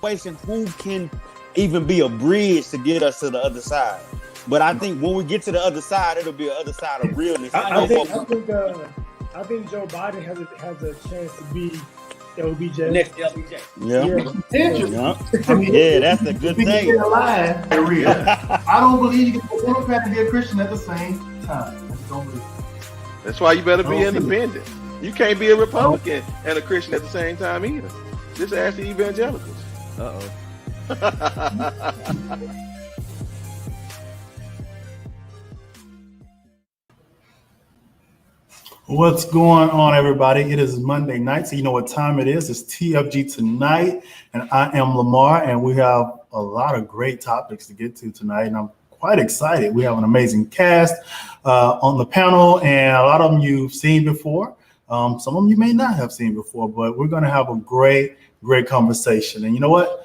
situation who can even be a bridge to get us to the other side. But I think when we get to the other side, it'll be the other side of realness. I think Joe Biden has a chance to be LBJ. Next LBJ. Yeah, that's a good thing. I don't believe you can be a Democrat and be a Christian at the same time. I just don't believe it. That's why you better be independent. You can't be a Republican and a Christian at the same time either. Just ask the evangelicals. What's going on, everybody? It is Monday night, so you know what time it is. It's TFG Tonight, and I am Lamar, and we have a lot of great topics to get to tonight, and I'm quite excited. We have an amazing cast on the panel, and a lot of them you've seen before. Some of them you may not have seen before, but we're going to have a great conversation. And you know what?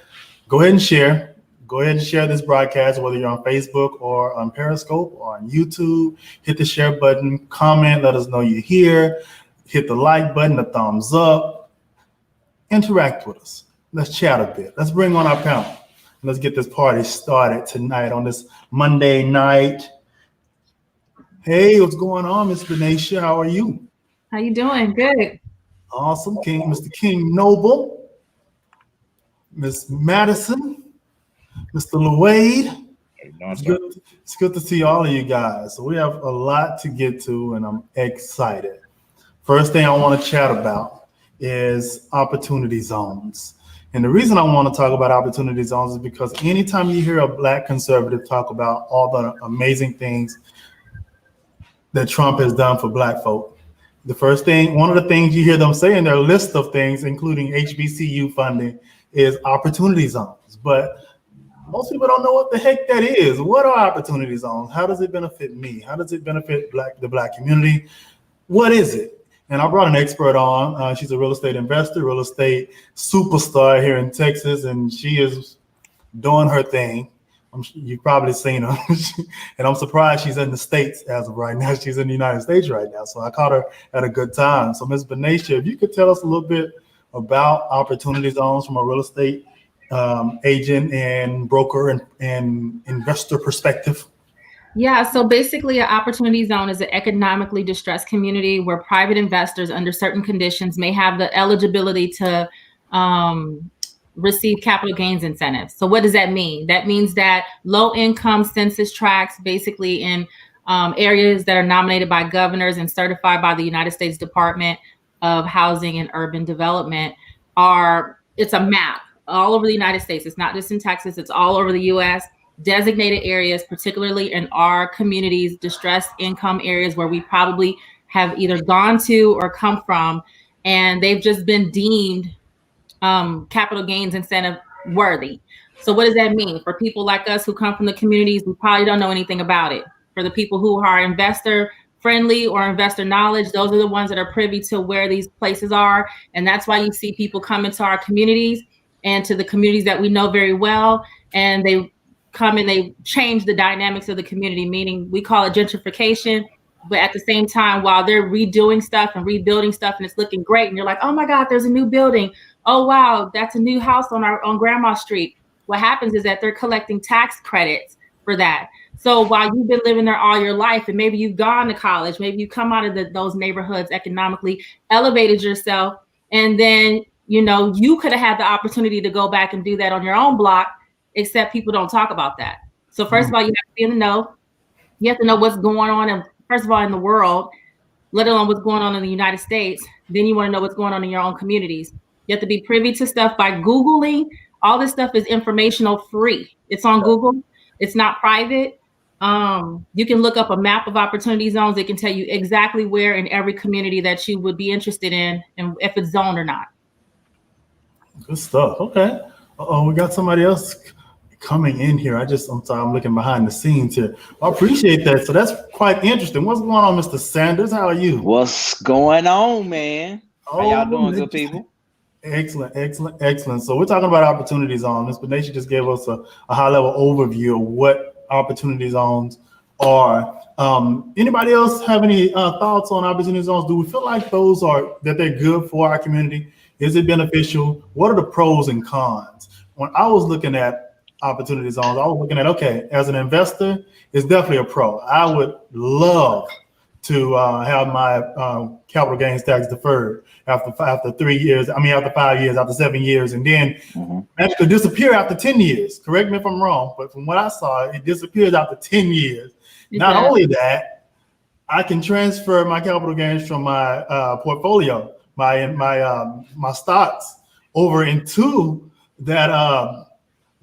Go ahead and share. Go ahead and share this broadcast, whether you're on Facebook or on Periscope or on YouTube. Hit the share button, comment, let us know you're here. Hit the like button, the thumbs up. Interact with us. Let's chat a bit. Let's bring on our panel. Let's get this party started tonight on this Monday night. Hey, what's going on, Miss Benatia? How are you? How you doing? Good. Awesome. Mr. King Noble, Miss Madison, Mr. Luade. It's good to see all of you guys. So we have a lot to get to, and I'm excited. First thing I want to chat about is opportunity zones. And the reason I want to talk about opportunity zones is because anytime you hear a Black conservative talk about all the amazing things that Trump has done for Black folk, one of the things you hear them say in their list of things, including HBCU funding, is opportunity zones. But most people don't know what the heck that is. What are opportunity zones? How does it benefit me? How does it benefit the Black community? What is it? And I brought an expert on. She's a real estate investor, real estate superstar here in Texas, and she is doing her thing. You've probably seen her. And I'm surprised she's in the States as of right now. She's in the United States right now. So I caught her at a good time. So Ms. Benatia, if you could tell us a little bit about opportunity zones from a real estate agent and broker and investor perspective. Yeah, so basically an opportunity zone is an economically distressed community where private investors under certain conditions may have the eligibility to receive capital gains incentives. So what does that mean? That means that low income census tracts basically in areas that are nominated by governors and certified by the United States Department of Housing and Urban Development it's a map all over the United States. It's not just in Texas, it's all over the US. Designated areas, particularly in our communities, distressed income areas where we probably have either gone to or come from, and they've just been deemed capital gains incentive worthy. So what does that mean? For people like us who come from the communities, we probably don't know anything about it. For the people who are investor friendly or investor knowledge, those are the ones that are privy to where these places are. And that's why you see people come into our communities and to the communities that we know very well, and they come and they change the dynamics of the community, meaning we call it gentrification. But at the same time, while they're redoing stuff and rebuilding stuff and it's looking great, and you're like, oh my God, there's a new building. Oh, wow, that's a new house on Grandma Street. What happens is that they're collecting tax credits for that. So while you've been living there all your life, and maybe you've gone to college, maybe you come out of those neighborhoods economically, elevated yourself, and then you could have had the opportunity to go back and do that on your own block, except people don't talk about that. So first of all, you have to be in the know. You have to know what's going on, first of all, in the world, let alone what's going on in the United States. Then you want to know what's going on in your own communities. You have to be privy to stuff by Googling. All this stuff is informational free. It's on Google. It's not private. You can look up a map of opportunity zones. It can tell you exactly where in every community that you would be interested in and if it's zoned or not. Good stuff. Okay. We got somebody else coming in here. I'm sorry, I'm looking behind the scenes here. I appreciate that. So that's quite interesting. What's going on, Mr. Sanders? How are you? What's going on, man? How y'all doing, good people? Excellent. So we're talking about opportunity zones. Ms. Benatia just gave us a high-level overview of what opportunity zones are. Anybody else have any thoughts on opportunity zones? Do we feel like that they're good for our community? Is it beneficial? What are the pros and cons? when I was looking at opportunity zones, I was looking at, okay, as an investor, it's definitely a pro. I would love to have my capital gains tax deferred after 3 years. I mean, after 5 years, after 7 years, and then actually disappear after 10 years. Correct me if I'm wrong, but from what I saw, it disappears after 10 years. Not only that, I can transfer my capital gains from my portfolio, my stocks, over into that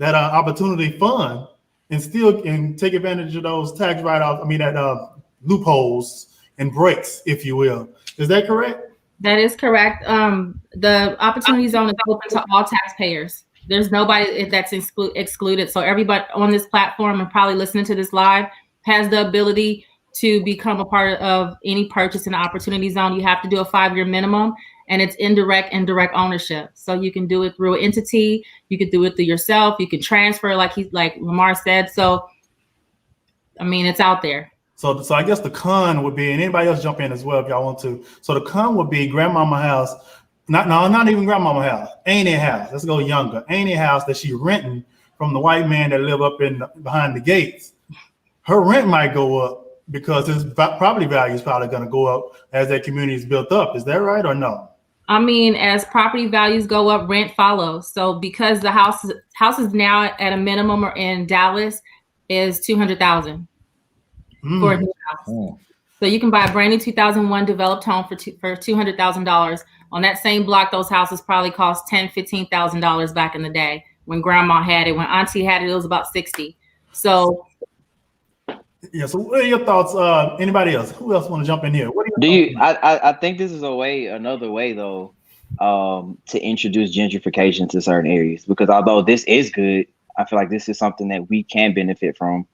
opportunity fund, and still can take advantage of those tax write-offs. I mean, that loopholes and breaks, if you will. Is that correct? That is correct. The opportunity zone is open to all taxpayers. There's nobody that's excluded. So everybody on this platform and probably listening to this live has the ability to become a part of any purchase in the opportunity zone. You have to do a 5-year minimum, and it's indirect ownership. So you can do it through an entity. You can do it through yourself. You can transfer, like Lamar said. So, I mean, it's out there. So I guess the con would be, and anybody else jump in as well if y'all want to. So the con would be grandmama house, not even grandmama house, auntie house. Let's go younger. Auntie house that she renting from the white man that live up behind the gates. Her rent might go up because his property value is probably going to go up as that community is built up. Is that right or no? I mean, as property values go up, rent follows. So because the house is now at a minimum in Dallas is $200,000 for a new house. So you can buy a brand new 2001 developed home for $200,000. On that same block, those houses probably cost $10,000, $15,000 back in the day when grandma had it. When auntie had it, it was about $60,000. So yeah. So what are your thoughts? Anybody else? Who else want to jump in here? What do you? I think this is another way though, to introduce gentrification to certain areas, because although this is good, I feel like this is something that we can benefit from.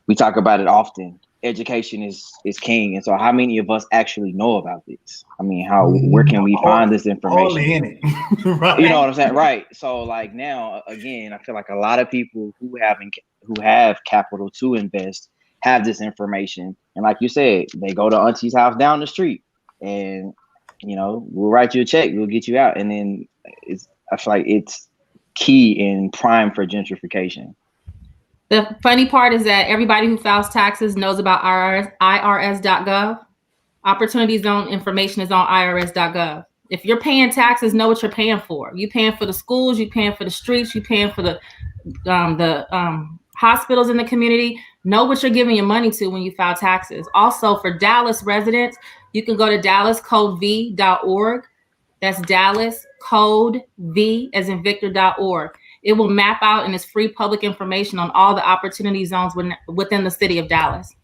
We talk about it often. Education is king, and so how many of us actually know about this? I mean, where can we find this information? Only in it. Right. You know what I'm saying? Right. So like now, again, I feel like a lot of people who have capital to invest have this information, and like you said, they go to auntie's house down the street, and we'll write you a check, we'll get you out, and then I feel like it's key and prime for gentrification. The funny part is that everybody who files taxes knows about IRS.gov. Opportunity zone information is on IRS.gov. If you're paying taxes, know what you're paying for. You're paying for the schools, you're paying for the streets, you're paying for the hospitals in the community. Know what you're giving your money to when you file taxes. Also, for Dallas residents, you can go to dallascodev.org. That's dallascodev as in Victor.org. It will map out, and it's free public information on all the opportunity zones within the city of Dallas.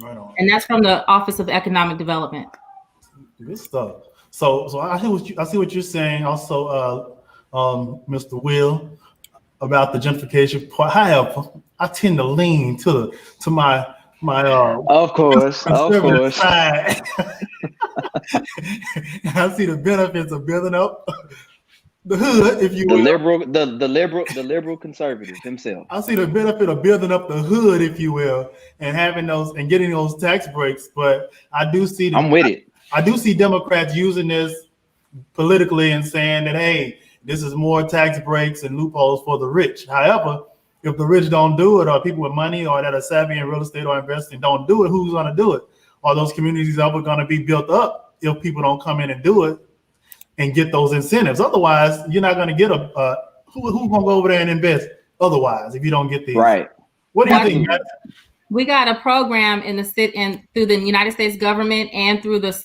Right on. And that's from the Office of Economic Development. Good stuff. So I see what you're saying. Also, Mr. Will, about the gentrification part. However, I tend to lean to my of course side. I see the benefits of building up the hood, if you will. The liberal conservatives themselves. I see the benefit of building up the hood, if you will, and having those and getting those tax breaks. But I do see I'm with it. I do see Democrats using this politically and saying that, hey, this is more tax breaks and loopholes for the rich. However, if the rich don't do it, or people with money or that are savvy in real estate or investing don't do it, who's going to do it? Are those communities ever going to be built up if people don't come in and do it and get those incentives? Otherwise, you're not going to get who's going to go over there and invest otherwise if you don't get these. Right. What do you think, Matt? We got a program in the city and through the United States government and through the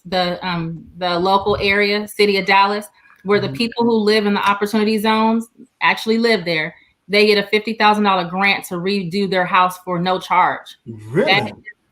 local area, city of Dallas, where the people who live in the opportunity zones actually live there. They get a $50,000 grant to redo their house for no charge. Really?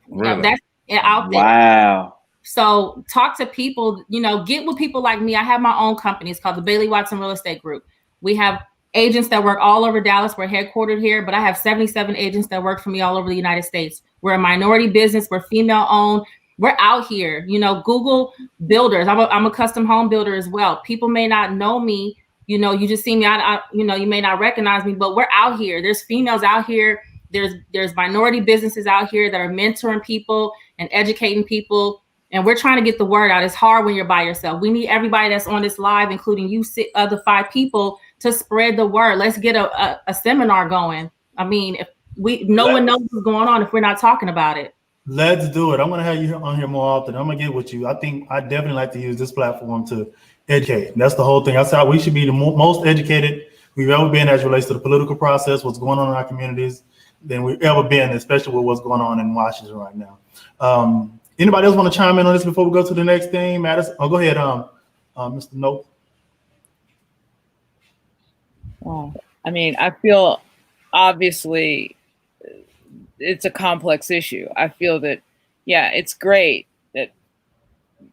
That's out there. Wow. So talk to people, get with people like me. I have my own company. It's called the Bailey Watson Real Estate Group. We have agents that work all over Dallas. We're headquartered here, but I have 77 agents that work for me all over the United States. We're a minority business. We're female owned. We're out here, Google builders. I'm a custom home builder as well. People may not know me. You just see me, you may not recognize me, but we're out here. There's females out here. There's minority businesses out here that are mentoring people and educating people. And we're trying to get the word out. It's hard when you're by yourself. We need everybody that's on this live, including you, other 5 people, to spread the word. Let's get a seminar going. I mean, if no one knows what's going on if we're not talking about it. Let's do it. I'm going to have you on here more often. I'm going to get with you. I think I definitely like to use this platform to educate. That's the whole thing. That's how we should be the most educated we've ever been as it relates to the political process, what's going on in our communities, than we've ever been, especially with what's going on in Washington right now. Anybody else want to chime in on this before we go to the next thing? Madison? Oh, go ahead, Mr. Nope. Well, I mean, I feel obviously it's a complex issue. I feel that, yeah, it's great that,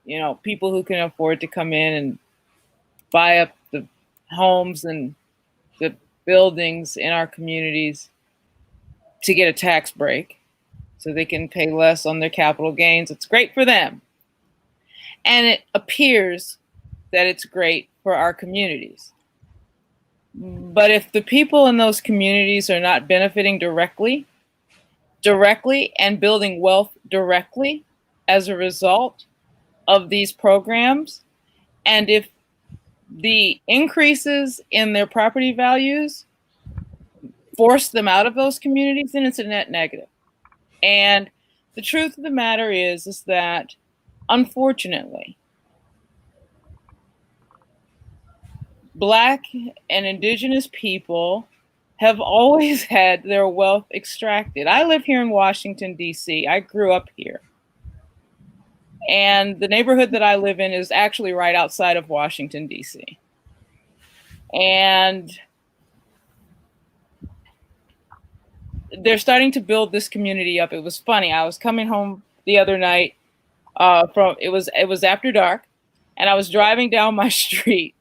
you know, people who can afford to come in and buy up the homes and the buildings in our communities to get a tax break so they can pay less on their capital gains. It's great for them. And it appears that it's great for our communities. But if the people in those communities are not benefiting directly and building wealth directly as a result of these programs, and if the increases in their property values force them out of those communities, then it's a net negative. And the truth of the matter is that, unfortunately, Black and Indigenous people have always had their wealth extracted. I live here in Washington, D.C. I grew up here. And the neighborhood that I live in is actually right outside of Washington, D.C. And they're starting to build this community up. It was funny. I was coming home the other night it was after dark, and I was driving down my street,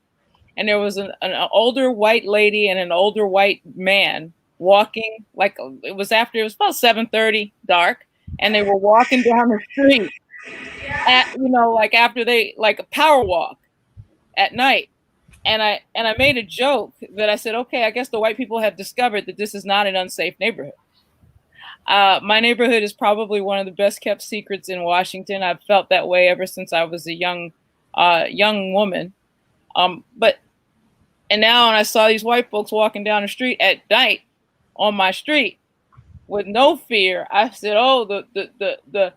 and there was an older white lady and an older white man walking, like it was about 7:30 dark, and they were walking down the street at, you know, like after like a power walk at night. And I made a joke that I said, okay, I guess the white people have discovered that this is not an unsafe neighborhood. My neighborhood is probably one of the best kept secrets in Washington. I've felt that way ever since I was a young woman. And now when I saw these white folks walking down the street at night on my street with no fear, I said, oh, the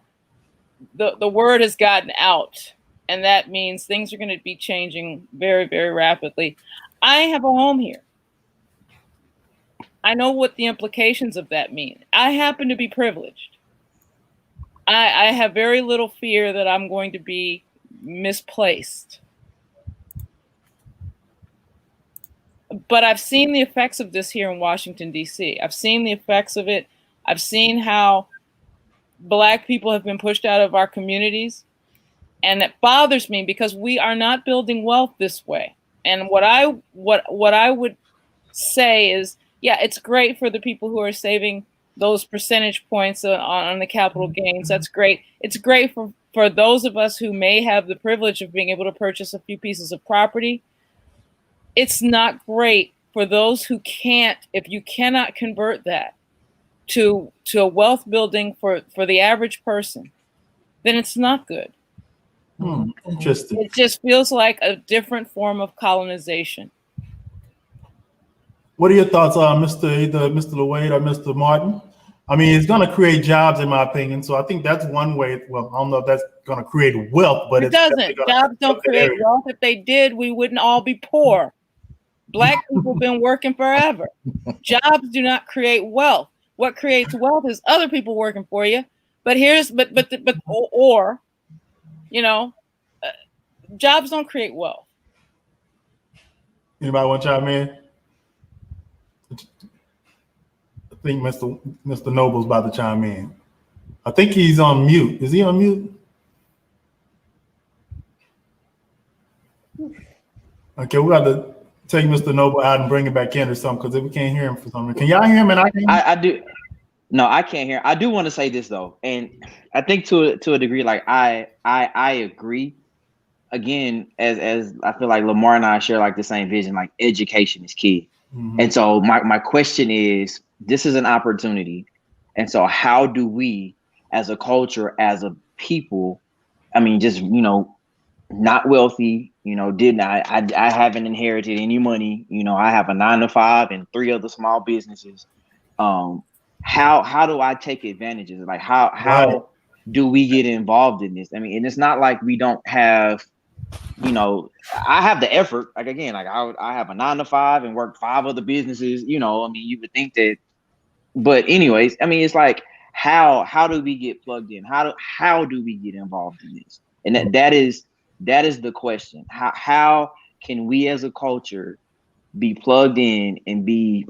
word has gotten out. And that means things are going to be changing very, very rapidly. I have a home here. I know what the implications of that mean. I happen to be privileged. I have very little fear that I'm going to be misplaced. But I've seen the effects of this here in Washington, D.C. I've seen the effects of it. I've seen how Black people have been pushed out of our communities. And it bothers me because we are not building wealth this way. And what I would say is, yeah, it's great for the people who are saving those percentage points on the capital gains. That's great. It's great for those of us who may have the privilege of being able to purchase a few pieces of property. It's not great for those who can't. If you cannot convert that to a wealth building for the average person, then it's not good. Interesting. It just feels like a different form of colonization. What are your thoughts on either Mr. LeWade or Mr. Martin? I mean, it's going to create jobs, in my opinion. So I think that's one way. Well, I don't know if that's going to create wealth, but it doesn't. Jobs don't create wealth. If they did, we wouldn't all be poor. Black people have been working forever. Jobs do not create wealth. What creates wealth is other people working for you. You know, jobs don't create wealth. Anybody want to chime in? I think Mr. Noble's about to chime in. I think he's on mute. Is he on mute? Okay, we got to take Mr. Noble out and bring him back in or something, because we can't hear him for some reason. Can y'all hear him? And I do. No, I can't hear. I do want to say this though, and I think to a degree, like I agree. Again, as I feel like Lamar and I share like the same vision. Like education is key, and so my question is, this is an opportunity, and so how do we, as a culture, as a people, I mean, just not wealthy, you know, I haven't inherited any money. You know, I have a 9-to-5 and 3 other small businesses. How do I take advantage of it? Like how do we get involved in this? I mean, and it's not like we don't have, you know, I have the effort. Like again, like I have a 9-to-5 and work 5 other businesses. You know, I mean, you would think that, but anyways, I mean, it's like how do we get plugged in? How do we get involved in this? And that is the question. How can we as a culture be plugged in and be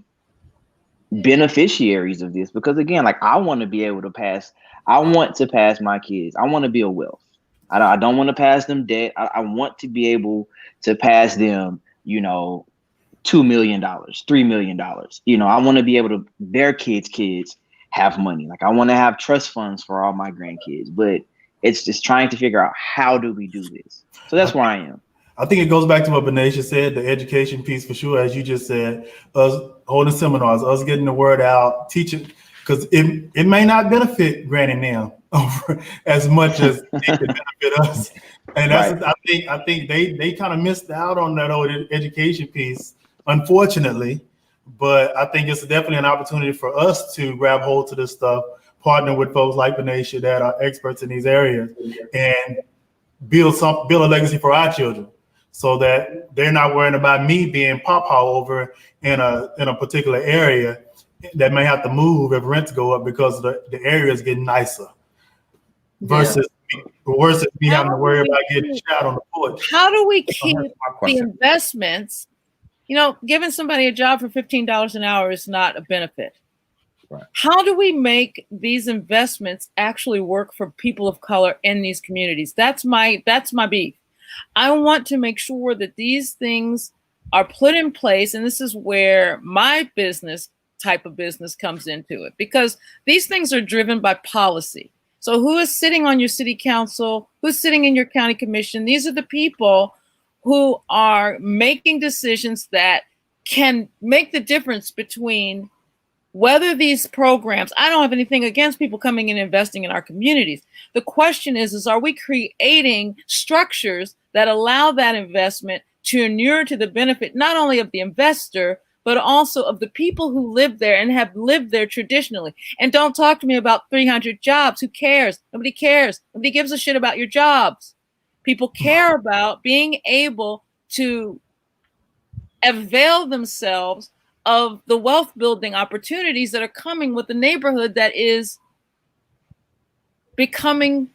beneficiaries of this? Because again, like I want to be able to pass. I want to pass my kids. I want to be a wealth. I don't want to pass them debt. I want to be able to pass them, you know, $2 million, $3 million. You know, I want to be able to, their kids have money. Like I want to have trust funds for all my grandkids, but it's just trying to figure out how do we do this. So that's where I am. I think it goes back to what Benisha said, the education piece for sure, as you just said, us holding seminars, us getting the word out, teaching, because it may not benefit Granny now as much as it can benefit us. And that's right. I think they kind of missed out on that old education piece, unfortunately. But I think it's definitely an opportunity for us to grab hold to this stuff, partner with folks like Benisha that are experts in these areas, and build a legacy for our children, so that they're not worrying about me being pawpaw over in a particular area that may have to move if rents go up because the area is getting nicer. Versus me having to worry about getting shot on the porch. How do we keep the investments? You know, giving somebody a job for $15 an hour is not a benefit. Right. How do we make these investments actually work for people of color in these communities? That's my beef. I want to make sure that these things are put in place, and this is where my type of business comes into it, because these things are driven by policy. So who is sitting on your city council? Who's sitting in your county commission? These are the people who are making decisions that can make the difference between whether these programs, I don't have anything against people coming in and investing in our communities. The question is are we creating structures that allow that investment to inure to the benefit not only of the investor, but also of the people who live there and have lived there traditionally? And don't talk to me about 300 jobs. Who cares? Nobody cares. Nobody gives a shit about your jobs. People care about being able to avail themselves of the wealth building opportunities that are coming with the neighborhood that is becoming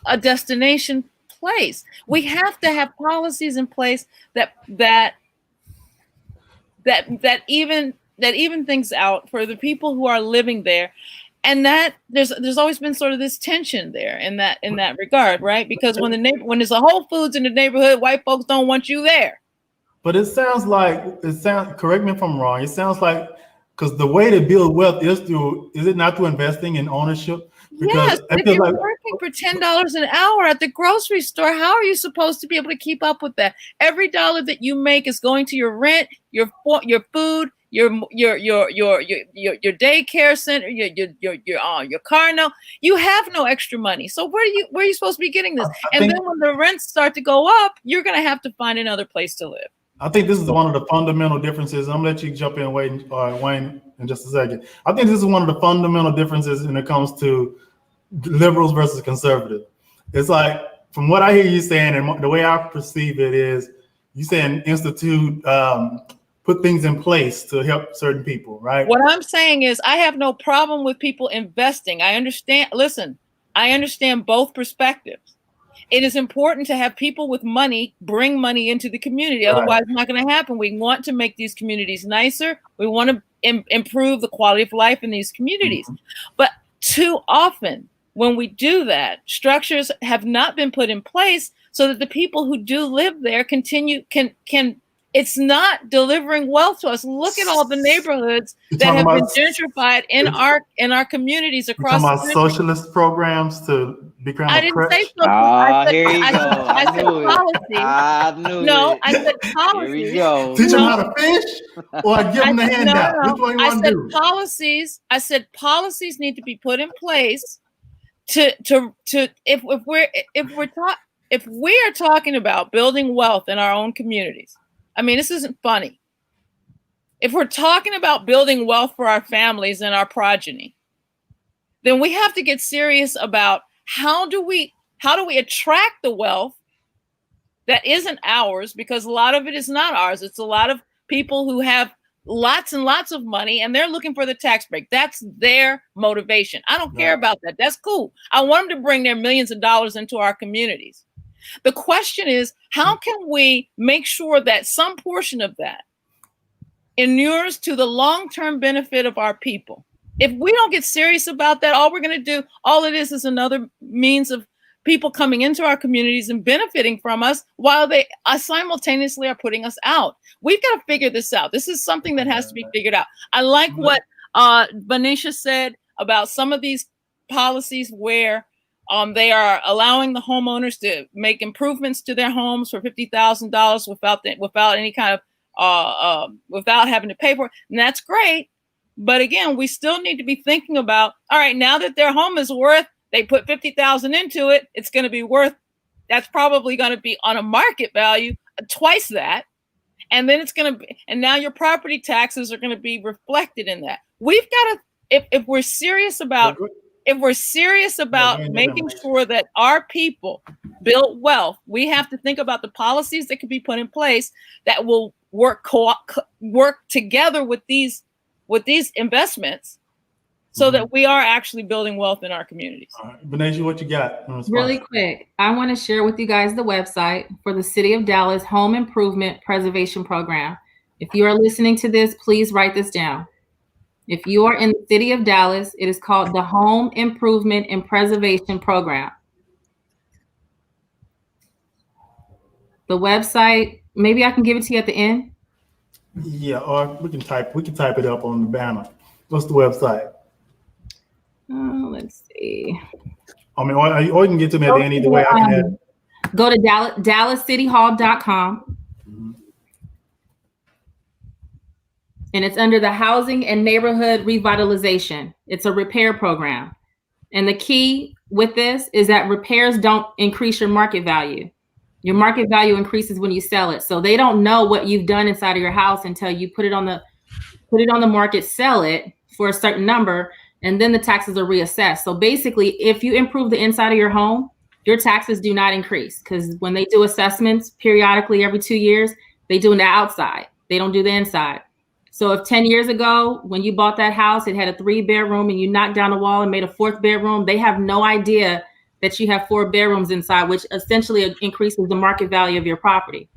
a destination place. We have to have policies in place that even things out for the people who are living there. And that there's always been sort of this tension there in that regard, right? Because when there's a Whole Foods in the neighborhood, white folks don't want you there. But correct me if I'm wrong, it sounds like, because the way to build wealth is it not through investing in ownership? Because yes, if you're working for $10 an hour at the grocery store, how are you supposed to be able to keep up with that? Every dollar that you make is going to your rent, your food, your daycare center, your car note. You have no extra money. So where are you supposed to be getting this? And then when the rents start to go up, you're going to have to find another place to live. I think this is one of the fundamental differences. I'm gonna let you jump in, Wayne, in just a second. I think this is one of the fundamental differences when it comes to liberals versus conservative. It's like, from what I hear you saying, and the way I perceive it is, you saying put things in place to help certain people, right? What I'm saying is, I have no problem with people investing. I understand both perspectives. It is important to have people with money bring money into the community. Otherwise, it's not going to happen. We want to make these communities nicer. We want to improve the quality of life in these communities. Mm-hmm. But too often, when we do that, structures have not been put in place so that the people who do live there can it's not delivering wealth to us. Look at all the neighborhoods that have been gentrified in our communities across the country. Socialist programs to become I didn't say socialist. Here you go. I said policy. I knew no, it. I said policy. Here we go. Teach them how to fish or give them the handout. Which one you want to do? Policies. I said policies need to be put in place to if if we are talking about building wealth in our own communities, I mean, this isn't funny. If we're talking about building wealth for our families and our progeny, then we have to get serious about how do we attract the wealth that isn't ours, because a lot of it is not ours. It's a lot of people who have lots and lots of money and they're looking for the tax break. That's their motivation. I don't care about that. That's cool. I want them to bring their millions of dollars into our communities. The question is, how can we make sure that some portion of that inures to the long-term benefit of our people? If we don't get serious about that, all we're going to do, all it is another means of people coming into our communities and benefiting from us while they simultaneously are putting us out. We've got to figure this out. This is something that has to be figured out. I like what Benicia said about some of these policies where they are allowing the homeowners to make improvements to their homes for $50,000 without any kind of without having to pay for it. And that's great. But again, we still need to be thinking about, all right, now that their home is worth, they put 50,000 into it, it's going to be worth, that's probably going to be on a market value twice that. And then it's going to be, and now your property taxes are going to be reflected in that. We've got to, if we're serious about, making sure that our people build wealth, we have to think about the policies that can be put in place that will work together with these investments, so that we are actually building wealth in our communities. All right. Benicia, what you got? Really quick, I want to share with you guys the website for the City of Dallas Home Improvement Preservation Program. If you are listening to this, please write this down. If you are in the City of Dallas, it is called the Home Improvement and Preservation Program. The website, maybe I can give it to you at the end. Yeah, or we can type it up on the banner. What's the website? Let's see. I mean, or you can get to me at the end either way. I can add. Go to DallasCityHall.com. And it's under the Housing and Neighborhood Revitalization. It's a repair program. And the key with this is that repairs don't increase your market value. Your market value increases when you sell it. So they don't know what you've done inside of your house until you put it on the market, sell it for a certain number, and then the taxes are reassessed. So basically, if you improve the inside of your home, your taxes do not increase, because when they do assessments periodically every 2 years, they do the outside. They don't do the inside. So if 10 years ago, when you bought that house, it had a 3-bedroom and you knocked down the wall and made a 4th bedroom, they have no idea that you have 4 bedrooms inside, which essentially increases the market value of your property.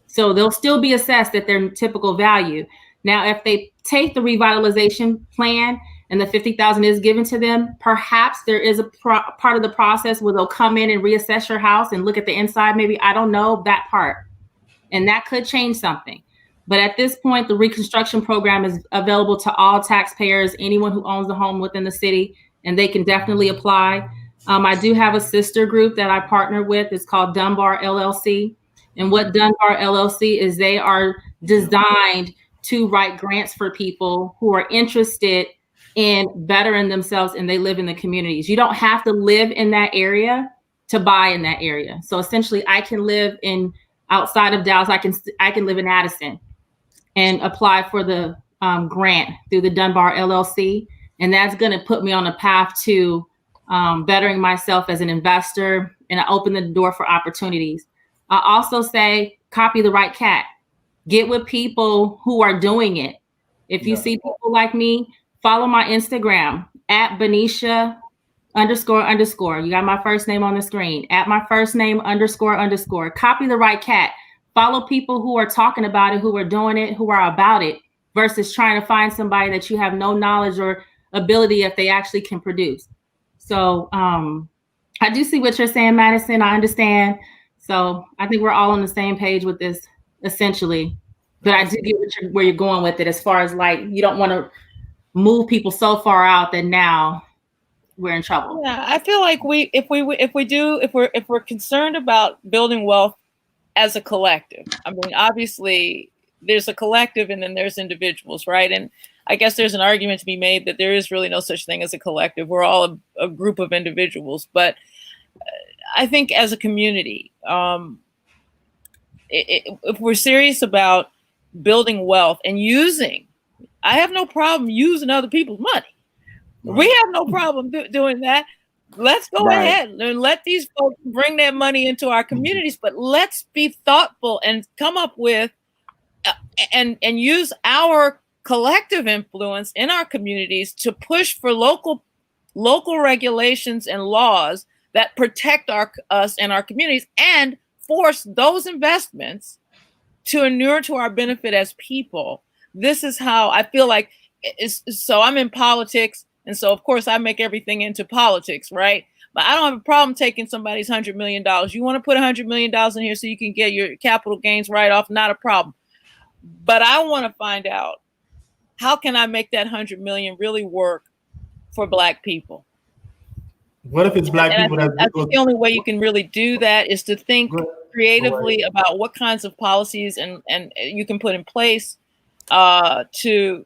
So they'll still be assessed at their typical value. Now, if they take the revitalization plan and the 50,000 is given to them, perhaps there is a part of the process where they'll come in and reassess your house and look at the inside. Maybe, I don't know that part. And that could change something. But at this point, the reconstruction program is available to all taxpayers, anyone who owns a home within the city, and they can definitely apply. I do have a sister group that I partner with. It's called Dunbar LLC. And what Dunbar LLC is, they are designed to write grants for people who are interested in bettering themselves and they live in the communities. You don't have to live in that area to buy in that area. So essentially, I can live outside of Dallas. I can live in Addison and apply for the grant through the Dunbar LLC. And that's going to put me on a path to bettering myself as an investor, and I open the door for opportunities. I also say, copy the right cat. Get with people who are doing it. If you see people like me, follow my Instagram at Benicia __. You got my first name on the screen, at my first name __. Copy the right cat. Follow people who are talking about it, who are doing it, who are about it, versus trying to find somebody that you have no knowledge or ability if they actually can produce. So I do see what you're saying, Madison. I understand. So I think we're all on the same page with this, essentially. But I do get where you're going with it, as far as like, you don't want to move people so far out that now we're in trouble. Yeah, I feel like if we're concerned about building wealth as a collective, I mean, obviously there's a collective and then there's individuals, right? And I guess there's an argument to be made that there is really no such thing as a collective. We're all a group of individuals. But I think as a community, if we're serious about building wealth and I have no problem using other people's money. Right. We have no problem doing that. Let's go ahead and let these folks bring that money into our communities, but let's be thoughtful and come up with and use our collective influence in our communities to push for local regulations and laws that protect us and our communities and force those investments to inure to our benefit as people. This is how I feel like so I'm in politics. And so, of course, I make everything into politics, right? But I don't have a problem taking somebody's $100 million. You want to put $100 million in here so you can get your capital gains write-off, not a problem. But I want to find out, how can I make that $100 million really work for Black people? What if it's Black people? I think the only way you can really do that is to think creatively about what kinds of policies and you can put in place to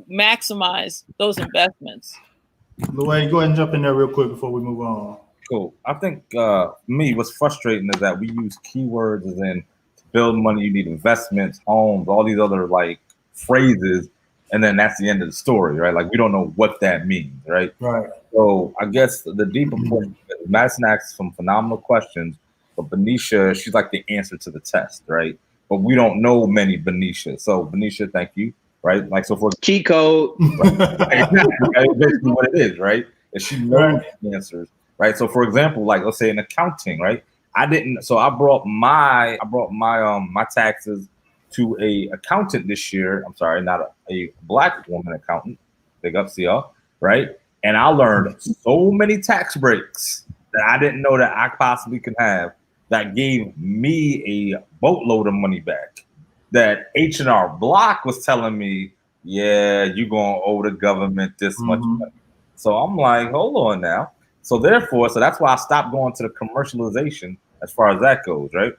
maximize those investments. Louay, go ahead and jump in there real quick before we move on. Cool. I think me, what's frustrating is that we use keywords as in to build money, you need investments, homes, all these other like phrases, and then that's the end of the story, right? Like we don't know what that means, right? Right. So I guess the deeper point, Madison asks some phenomenal questions, but Benicia, she's like the answer to the test, right? But we don't know many Benicia. So Benicia, thank you. Right, like so for cheat code, right? Exactly, right? Basically what it is, right? And she knows the answers, right? So for example, like let's say in accounting, right? I brought my my taxes to a accountant this year. I'm sorry, not a Black woman accountant. Big ups to y'all, right? And I learned so many tax breaks that I didn't know that I possibly could have that gave me a boatload of money back. That H&R Block was telling me, yeah, you're going to owe the government this much money. So I'm like, hold on now. So therefore, that's why I stopped going to the commercialization as far as that goes, right?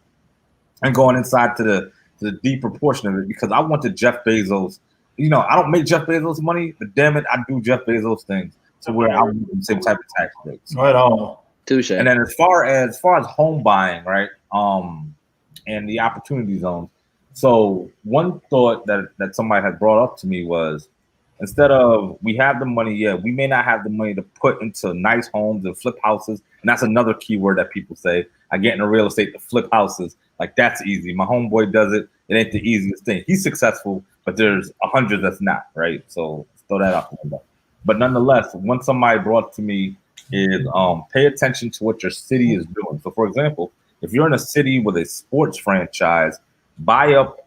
And going inside to the deeper portion of it, because I wanted Jeff Bezos. You know, I don't make Jeff Bezos money, but damn it, I do Jeff Bezos things to where I want the same type of tax breaks. Right on. Touche. And then as far as home buying, right? And the opportunity zones. So one thought that somebody had brought up to me was, instead of we have the money, we may not have the money to put into nice homes and flip houses. And that's another keyword that people say. I get into real estate to flip houses. Like that's easy. My homeboy does it. It ain't the easiest thing. He's successful, but there's 100 that's not, right? So let's throw that out the window. But nonetheless, when somebody brought to me is pay attention to what your city is doing. So for example, if you're in a city with a sports franchise, buy up,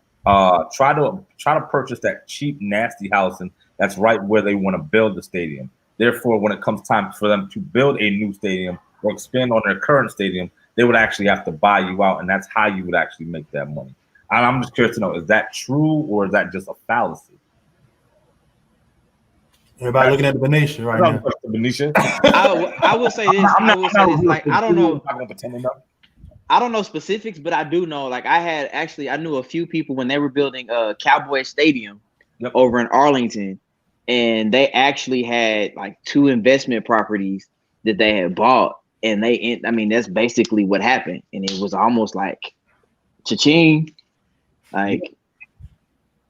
try to purchase that cheap, nasty housing that's right where they want to build the stadium. Therefore, when it comes time for them to build a new stadium or expand on their current stadium, they would actually have to buy you out, and that's how you would actually make that money. And I'm just curious to know, is that true or is that just a fallacy? Everybody looking at the Benicia right now. Benicia? I will say this. Like, I don't know. I'm not pretending though. I don't know specifics, but I do know, like I knew a few people when they were building a Cowboy Stadium over in Arlington, and they actually had like 2 investment properties that they had bought, and that's basically what happened. And it was almost like cha-ching. Like,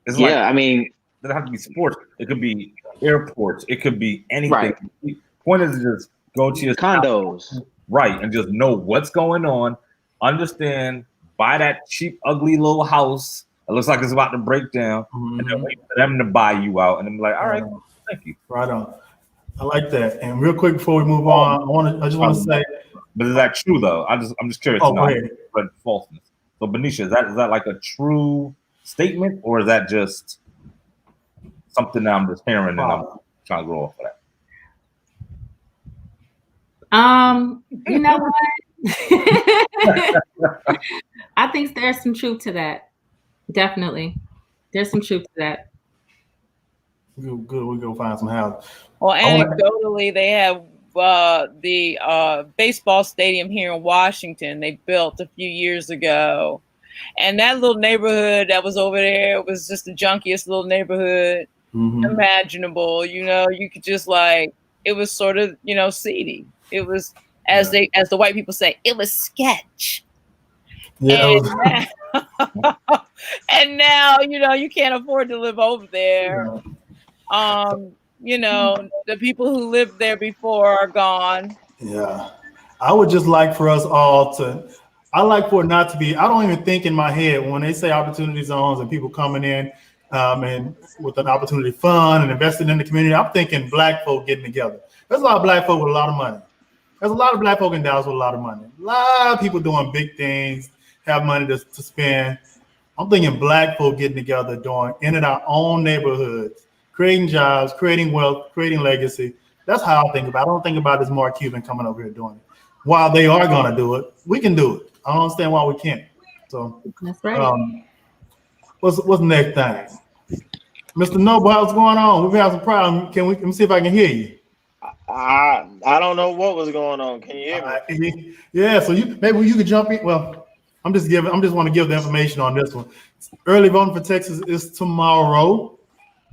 it's yeah, like, it doesn't have to be sports. It could be airports. It could be anything. Right. Point is to just go to your condos. Right, and just know what's going on. Understand, buy that cheap, ugly little house. It looks like it's about to break down, and then wait for them to buy you out, and then be like, all right, thank you. Right on. I like that. And real quick before we move on, I just want to say, but is that true though? I'm just curious. Oh, go ahead. But falseness. So Benicia, is that like a true statement, or is that just something that I'm just hearing and I'm trying to grow off of that? You know what? I think there's some truth to that. Definitely. There's some truth to that. Good. We go find some houses. Well, anecdotally, they have the baseball stadium here in Washington they built a few years ago. And that little neighborhood that was over there was just the junkiest little neighborhood imaginable. You know, you could just it was sort of, seedy. It was, as the white people say, it was sketch. Yeah. And now, you can't afford to live over there. The people who lived there before are gone. Yeah. I would just like for us all to, I like for it not to be, I don't even think in my head when they say opportunity zones and people coming in and with an opportunity fund and investing in the community, I'm thinking black folk getting together. There's a lot of black folk with a lot of money. There's a lot of black folk in Dallas with a lot of money. A lot of people doing big things, have money to spend. I'm thinking black folk getting together, doing in our own neighborhoods, creating jobs, creating wealth, creating legacy. That's how I think about it. I don't think about this Mark Cuban coming over here doing it. While they are going to do it, we can do it. I don't understand why we can't. So that's right. What's the next thing? Mr. Noble, how's going on? We've had some problem. Let me see if I can hear you. I don't know what was going on. Can you hear me? Yeah, so maybe you could jump in. Well, I'm just want to give the information on this one. Early voting for Texas is tomorrow.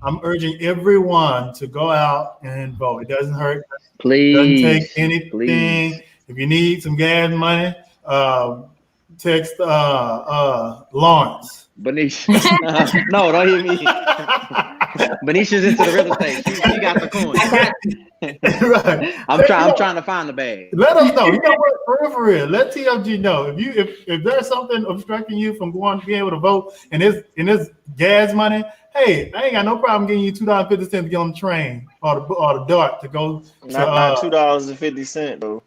I'm urging everyone to go out and vote. It doesn't hurt. Please. Doesn't take anything. Please. If you need some gas money, text Lawrence. Benicia. No, don't hear me. Benicia's into the real estate. She got the coin. Right. I'm trying to find the bag. Let us know. You know what? For real. Let TFG know if there's something obstructing you from being able to vote and it's gas money. Hey, I ain't got no problem getting you $2.50 to get on the train or the DART to go. Not $2.50 though.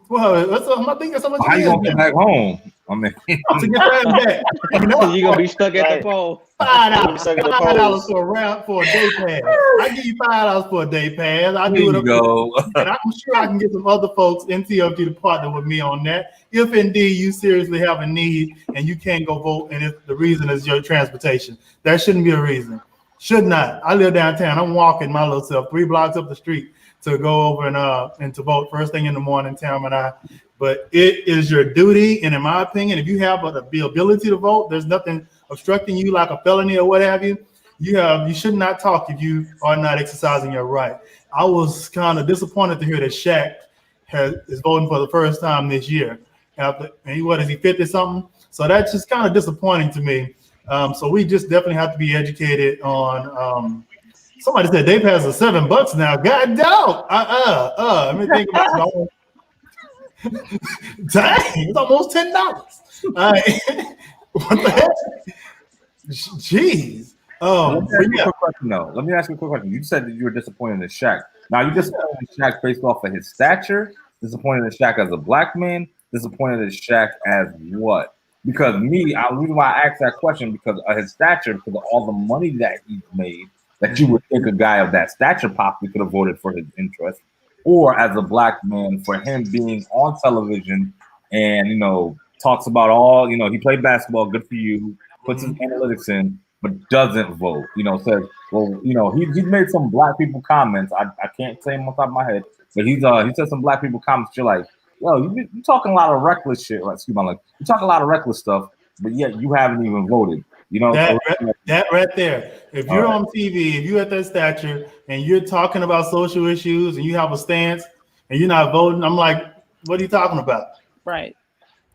Well, I think that's how much. How you gonna get back home? I mean, to get that back. You gonna be stuck at the pole. $5 for a day pass. I give you $5 for a day pass. I do it up and I'm sure I can get some other folks in TFG to partner with me on that. If indeed you seriously have a need and you can't go vote, and if the reason is your transportation, that shouldn't be a reason. Should not. I live downtown. I'm walking my little self 3 blocks up the street to go over and to vote first thing in the morning, Tam and I. But it is your duty, and in my opinion, if you have the ability to vote, there's nothing obstructing you like a felony or what have you. You should not talk if you are not exercising your right. I was kind of disappointed to hear that Shaq is voting for the first time this year. And what is he, 50 something? So that's just kind of disappointing to me. So we just definitely have to be educated on. Somebody said Dave has a $7 now. God dog. Let me think about it. Dang, it's almost $10. All right. What the heck? Jeez. Let me ask you a quick question. You said that you were disappointed in Shaq. Now you disappointed in Shaq based off of his stature, disappointed in Shaq as a black man, disappointed in Shaq as what? Because the reason why I asked that question because of his stature, because of all the money that he's made, that you would think a guy of that stature possibly could have voted for his interest, or as a black man for him being on television and talks about all he played basketball, good for you, puts his analytics in, but doesn't vote. Says he's made some black people comments. I can't say them on top of my head, but he said some black people comments. You're like, yo, you talking a lot of reckless shit. Like, excuse me, like you talking a lot of reckless stuff, but yet you haven't even voted. That right there. If you're on TV, if you're at that stature and you're talking about social issues and you have a stance and you're not voting, I'm like, what are you talking about? Right.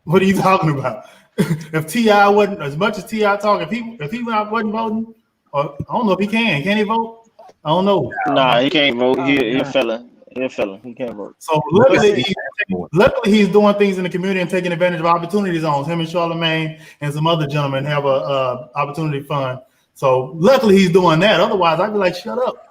What are you talking about? If T.I. wasn't, as much as T.I. talk, if he wasn't voting, or I don't know if he can he vote? I don't know. Nah, he can't vote. He a fella. He can't vote. So luckily he's doing things in the community and taking advantage of opportunity zones. Him and Charlemagne and some other gentlemen have a opportunity fund. So luckily he's doing that. Otherwise, I'd be like, shut up.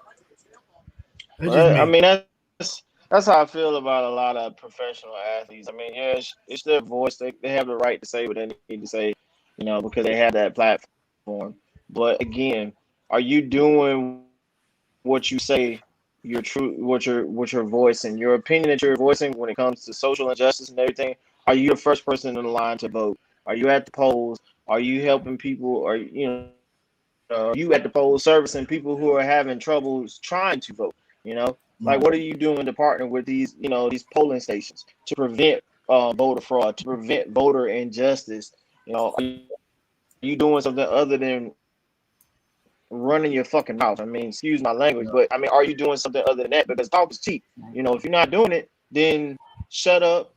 I mean, that's how I feel about a lot of professional athletes. I mean, yeah, it's their voice. They have the right to say what they need to say, because they have that platform. But again, are you doing what you say? Your true, what your voice and your opinion that you're voicing when it comes to social injustice and everything? Are you the first person in the line to vote? Are you at the polls? Are you helping people? Are you at the polls servicing people who are having troubles trying to vote? Like what are you doing to partner with these these polling stations to prevent voter fraud, to prevent voter injustice? Are you doing something other than running your fucking mouth? I mean, excuse my language, but I mean, are you doing something other than that? Because talk is cheap. If you're not doing it, then shut up.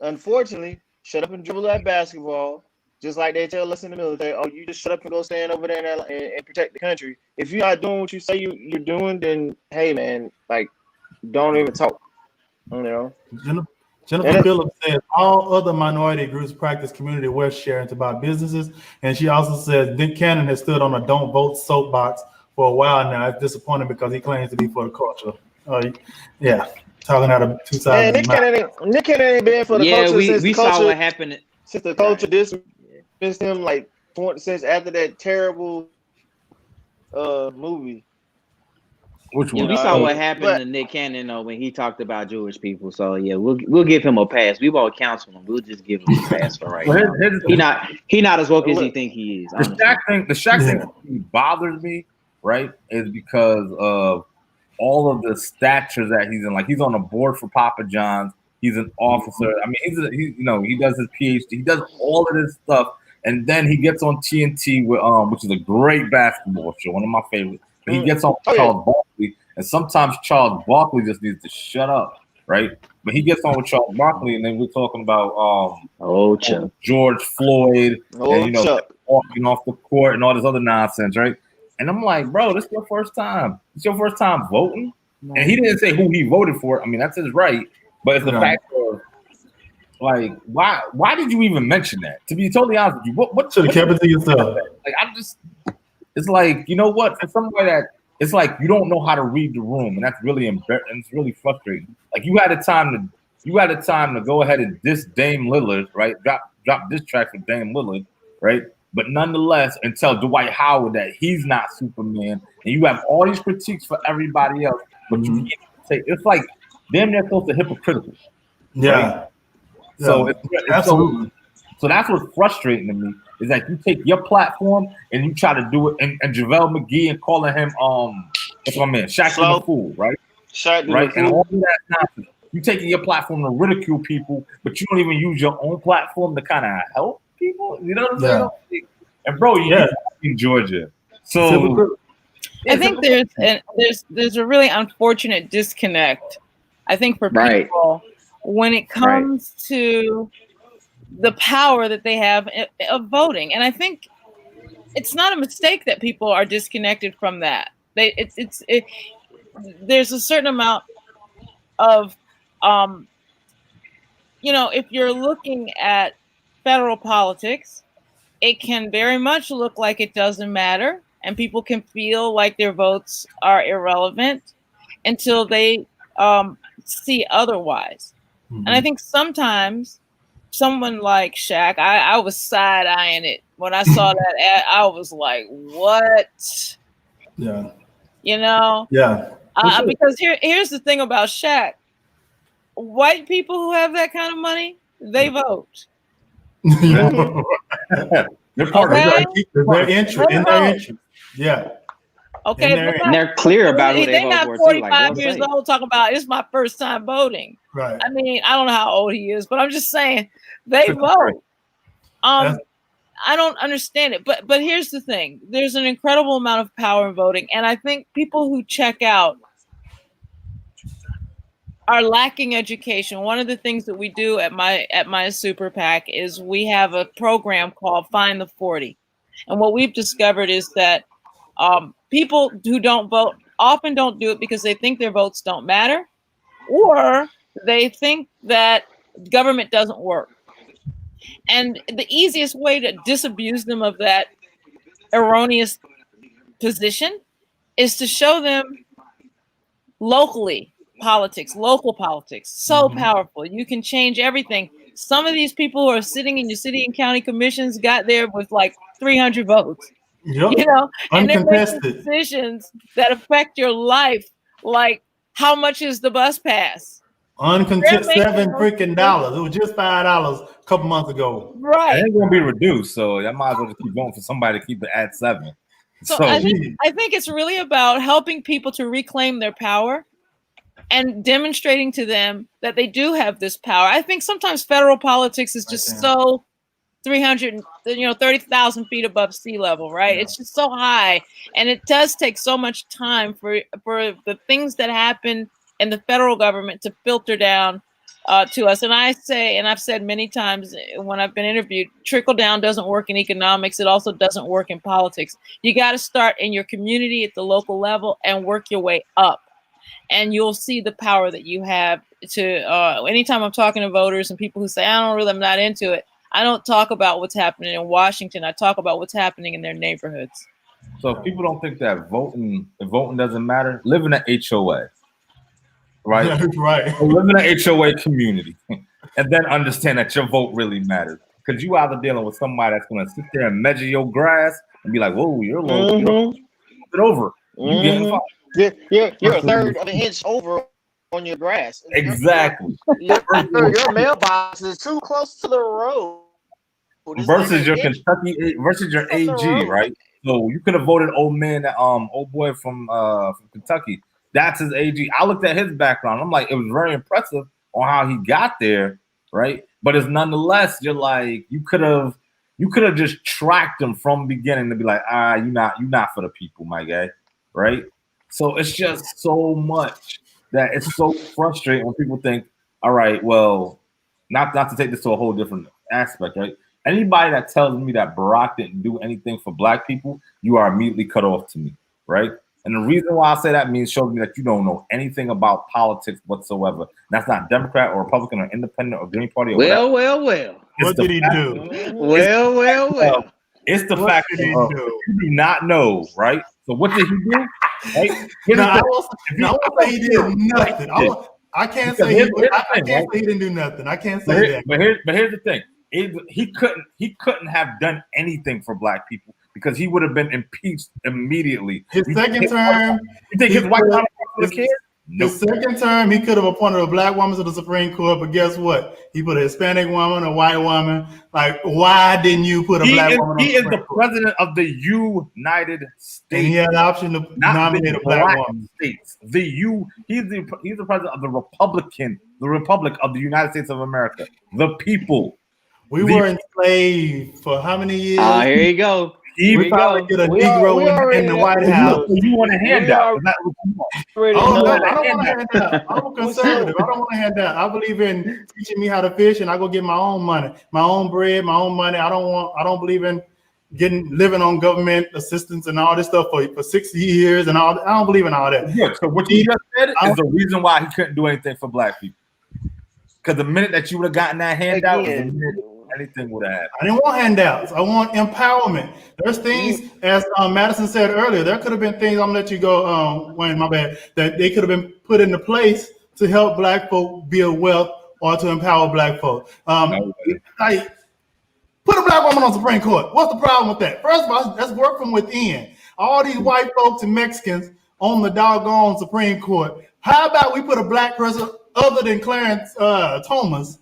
Unfortunately, shut up and dribble that basketball. Just like they tell us in the military, oh, you just shut up and go stand over there and protect the country. If you're not doing what you say you're doing, then hey, man, like, don't even talk. You know. Jennifer Phillips says all other minority groups practice community wealth sharing to buy businesses, and she also says Nick Cannon has stood on a "don't vote" soapbox for a while now. It's disappointing because he claims to be for the culture. Yeah, talking out of two sides. Nick Cannon ain't been for the culture since the culture, saw what happened since the culture dismissed him like since after that terrible movie. Which one? We saw what happened to Nick Cannon when he talked about Jewish people. So yeah, we'll give him a pass. We won't counsel him. We'll just give him a pass for right now. He not as woke as he think he is. The Shaq thing bothers me, right? Is because of all of the statures that he's in. Like he's on a board for Papa John's. He's an officer. I mean, he does his PhD. He does all of this stuff, and then he gets on TNT with which is a great basketball show, one of my favorites. But he gets on Charles Barkley, and sometimes Charles Barkley just needs to shut up, right? But he gets on with Charles Barkley, and then we're talking about George Floyd, and walking off the court and all this other nonsense, right? And I'm like, bro, this is your first time. It's your first time voting, and he didn't say who he voted for. I mean, that's his right, but it's the fact of like, why did you even mention that? To be totally honest with you, what should have kept it to yourself? Like, it's like, you know what? For somebody that it's like you don't know how to read the room, and that's really embarrassing. It's really frustrating. Like you had a time to go ahead and diss Dame Lillard, right? Drop diss track for Dame Lillard, right? But nonetheless, and tell Dwight Howard that he's not Superman, and you have all these critiques for everybody else, but you can't say it's like damn near close to hypocritical. Yeah. Right? So it's absolutely. So that's what's frustrating to me is that you take your platform and you try to do it, and JaVale McGee and calling him what's my man, Shaq the Fool, right? Shaq and all of that nonsense. You taking your platform to ridicule people, but you don't even use your own platform to kind of help people. You know what I'm saying? And bro, you're in Georgia, so I think there's a really unfortunate disconnect. I think for people when it comes to the power that they have of voting, and I think it's not a mistake that people are disconnected from that. There's a certain amount of, if you're looking at federal politics, it can very much look like it doesn't matter, and people can feel like their votes are irrelevant until they see otherwise. Mm-hmm. And I think sometimes someone like Shaq, I was side-eyeing it. When I saw that ad, I was like, what? Yeah. You know? Yeah. Because here's the thing about Shaq. White people who have that kind of money, they vote. They're part of their interest. Yeah. Okay, and they're clear about who they vote for. They're not 45 years old talking about it's my first time voting. Right. I mean, I don't know how old he is, but I'm just saying they vote. I don't understand it, but here's the thing: there's an incredible amount of power in voting, and I think people who check out are lacking education. One of the things that we do at my super PAC is we have a program called Find the 40, and what we've discovered is that people who don't vote often don't do it because they think their votes don't matter, or they think that government doesn't work. And the easiest way to disabuse them of that erroneous position is to show them local politics, so powerful. You can change everything. Some of these people who are sitting in your city and county commissions got there with like 300 votes. Yep. You know, and they're making Uncontested decisions that affect your life, like how much is the bus pass? Uncontested $7 It was just $5 a couple months ago. Right. It ain't gonna be reduced, so I might as well just keep going for somebody to keep it at 7. So I think it's really about helping people to reclaim their power and demonstrating to them that they do have this power. I think sometimes federal politics is just so 30,000 feet above sea level, right? Yeah. It's just so high, and it does take so much time for the things that happen in the federal government to filter down to us. And I say, and I've said many times when I've been interviewed, trickle down doesn't work in economics. It also doesn't work in politics. You got to start in your community at the local level and work your way up. And you'll see the power that you have to, anytime I'm talking to voters and people who say, I'm not into it. I don't talk about what's happening in Washington. I talk about what's happening in their neighborhoods. So if people don't think that if voting doesn't matter, live in an HOA. Right? Right. So live in an HOA community and then understand that your vote really matters. Because you either dealing with somebody that's going to sit there and measure your grass and be like, whoa, you're a little bit over. You getting fired. You're a third of an inch over on your grass. Exactly. Your mailbox is too close to the road. Versus your Kentucky, versus your AG, right? So you could have voted old boy from Kentucky. That's his AG. I looked at his background. I'm like, it was very impressive on how he got there, right? But it's nonetheless, you're like, you could have just tracked him from beginning to be like, you're not for the people, my guy, right? So it's just so much that it's so frustrating when people think, all right, well, not to take this to a whole different aspect, right? Anybody that tells me that Barack didn't do anything for Black people, you are immediately cut off to me, right? And the reason why I say that shows me that you don't know anything about politics whatsoever. That's not Democrat or Republican or Independent or Green Party. Or well. What did he do? Well. It's the fact that you do not know, right? So what did he do? Right? I won't say he did nothing. I can't say he didn't do nothing. I can't say that. But here's the thing. He couldn't have done anything for Black people because he would have been impeached immediately. His second term, you think his white woman would have cared? Nope. The second term, he could have appointed a Black woman to the Supreme Court, but guess what? He put a Hispanic woman, a white woman. Like, why didn't you put a Black woman on the Supreme Court? He is the president of the United States. And he had the option to nominate a Black woman. States. He's the president of the Republic of the United States of America. The people. We were enslaved for how many years? Here you go. We probably get a Negro in the White House. You want a handout? I don't want a handout. I'm a conservative. I don't want a handout. I believe in teaching me how to fish, and I go get my own money, my own bread, my own money. I don't believe in living on government assistance and all this stuff for 60 years and all. I don't believe in all that. Yeah, so what you just said is the reason why he couldn't do anything for Black people. Because the minute that you would have gotten that handout, anything would have happened. I didn't want handouts. I want empowerment. There's things, as Madison said earlier, there could have been things, I'm gonna let you go, Wayne, my bad, that they could have been put into place to help Black folk build wealth or to empower Black folk. Like, put a Black woman on the Supreme Court. What's the problem with that? First of all, let's work from within. All these white folks and Mexicans on the doggone Supreme Court. How about we put a Black person other than Clarence Thomas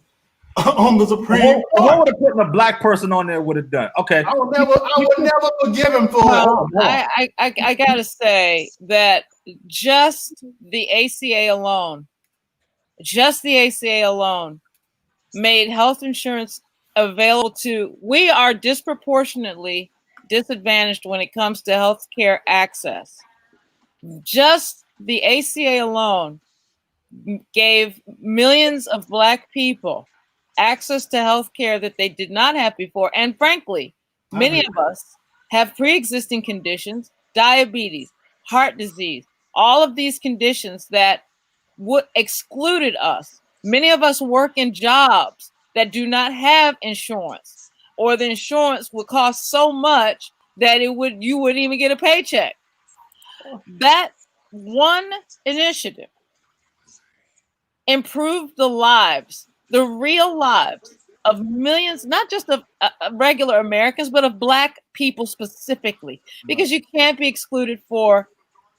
on the Supreme Court? What would have putting a Black person on there would have done? Okay. I would never forgive him for it. I gotta say that just the ACA alone made health insurance available to, we are disproportionately disadvantaged when it comes to health care access. Just the ACA alone gave millions of Black people access to health care that they did not have before. And frankly, many of us have pre-existing conditions, diabetes, heart disease, all of these conditions that would excluded us. Many of us work in jobs that do not have insurance, or the insurance would cost so much that you wouldn't even get a paycheck. That one initiative improved the lives, the real lives of millions, not just of regular Americans, but of Black people specifically, because you can't be excluded for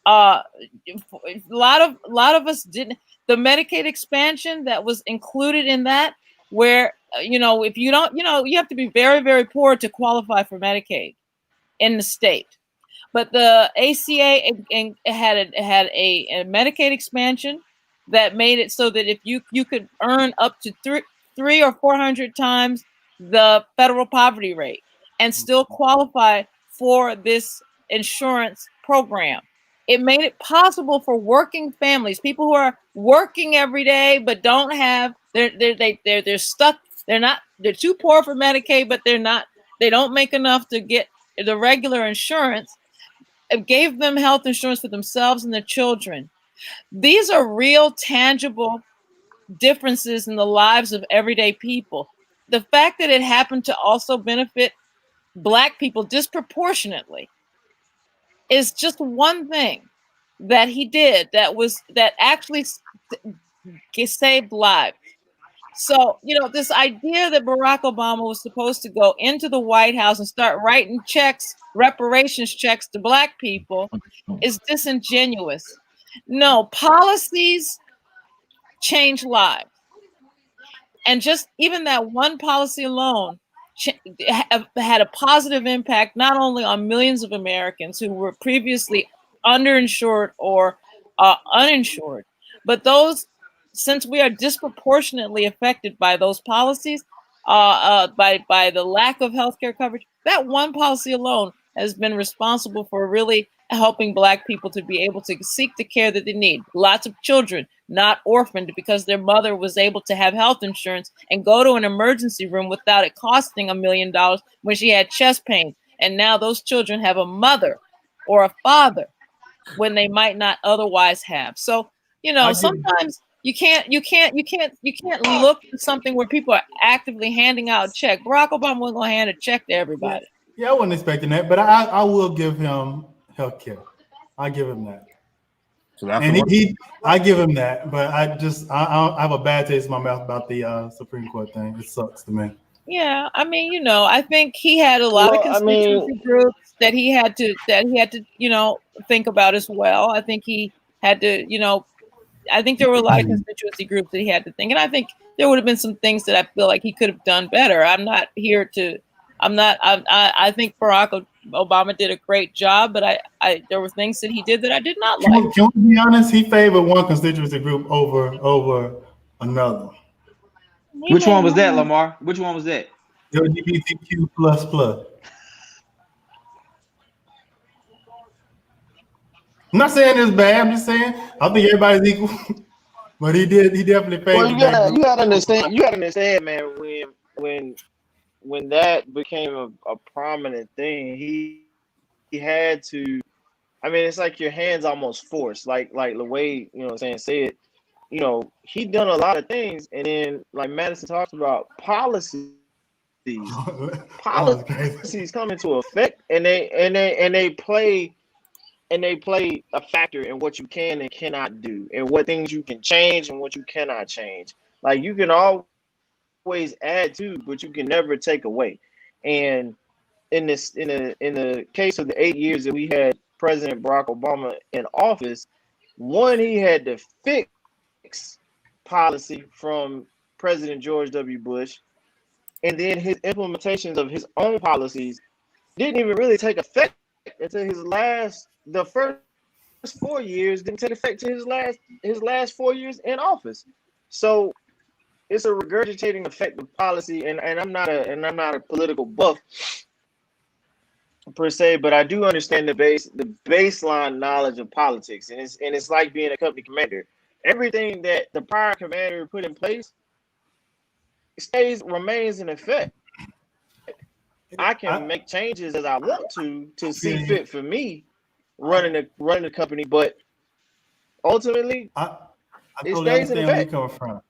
a lot of us didn't. The Medicaid expansion that was included in that, where if you don't, you have to be very, very poor to qualify for Medicaid in the state. But the ACA had a Medicaid expansion that made it so that if you could earn up to 300 or 400 times the federal poverty rate and still qualify for this insurance program. It made it possible for working families, people who are working every day but don't have They're stuck. They're too poor for Medicaid, but they don't make enough to get the regular insurance. It gave them health insurance for themselves and their children. These are real, tangible differences in the lives of everyday people. The fact that it happened to also benefit Black people disproportionately is just one thing that he did that actually saved lives. So, this idea that Barack Obama was supposed to go into the White House and start writing reparations checks to Black people is disingenuous. No, policies change lives. And just even that one policy alone had a positive impact not only on millions of Americans who were previously underinsured or uninsured, but since we are disproportionately affected by those policies, by the lack of healthcare coverage, that one policy alone has been responsible for really helping Black people to be able to seek the care that they need. Lots of children not orphaned because their mother was able to have health insurance and go to an emergency room without it costing $1 million when she had chest pain. And now those children have a mother or a father when they might not otherwise have. So, sometimes you can't look at something where people are actively handing out a check. Barack Obama wasn't going to hand a check to everybody. Yeah, I wasn't expecting that, but I will give him health care. I give him that. So that's and I give him that, but I have a bad taste in my mouth about the Supreme Court thing. It sucks to me. Yeah, I mean, I think he had a lot of constituency groups that he had to think about as well. I think he had to, I think there were a lot of constituency groups that he had to think, and I think there would have been some things that I feel like he could have done better. I think Barack Obama did a great job, but there were things that he did that I did not like. Can we be honest? He favored one constituency group over another. Which one was that, Lamar? Which one was that? LGBTQ++. I'm not saying it's bad. I'm just saying I think everybody's equal. But he definitely favored. Well, you gotta understand, man. When that became a prominent thing, he had to. I mean, it's like your hands almost forced. Like the way said. He done a lot of things, and then like Madison talks about policies come into effect, and they play a factor in what you can and cannot do, and what things you can change and what you cannot change. Like you can always add to, but you can never take away. And in the case of the 8 years that we had President Barack Obama in office, one, he had to fix policy from President George W. Bush, and then his implementations of his own policies didn't even really take effect until the first 4 years didn't take effect to his last 4 years in office. So it's a regurgitating effect of policy, and I'm not a political buff per se, but I do understand the baseline knowledge of politics, and it's like being a company commander. Everything that the prior commander put in place remains in effect. I can make changes as I want to see fit for me running the company, but ultimately I totally understand where you're coming from.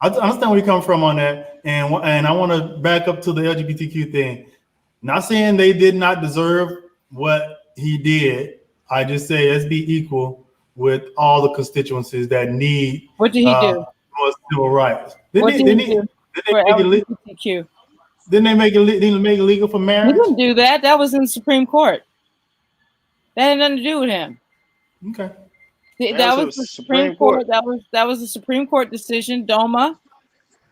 I understand where you're coming from on that, and I want to back up to the LGBTQ thing. Not saying they did not deserve what he did. I just say let's be equal with all the constituencies that need. What did he do? More civil rights. What did he do for LGBTQ? Didn't they make it legal for marriage? He didn't do that. That was in the Supreme Court. That had nothing to do with him. Okay. That was the Supreme Court. That was the Supreme Court decision, DOMA,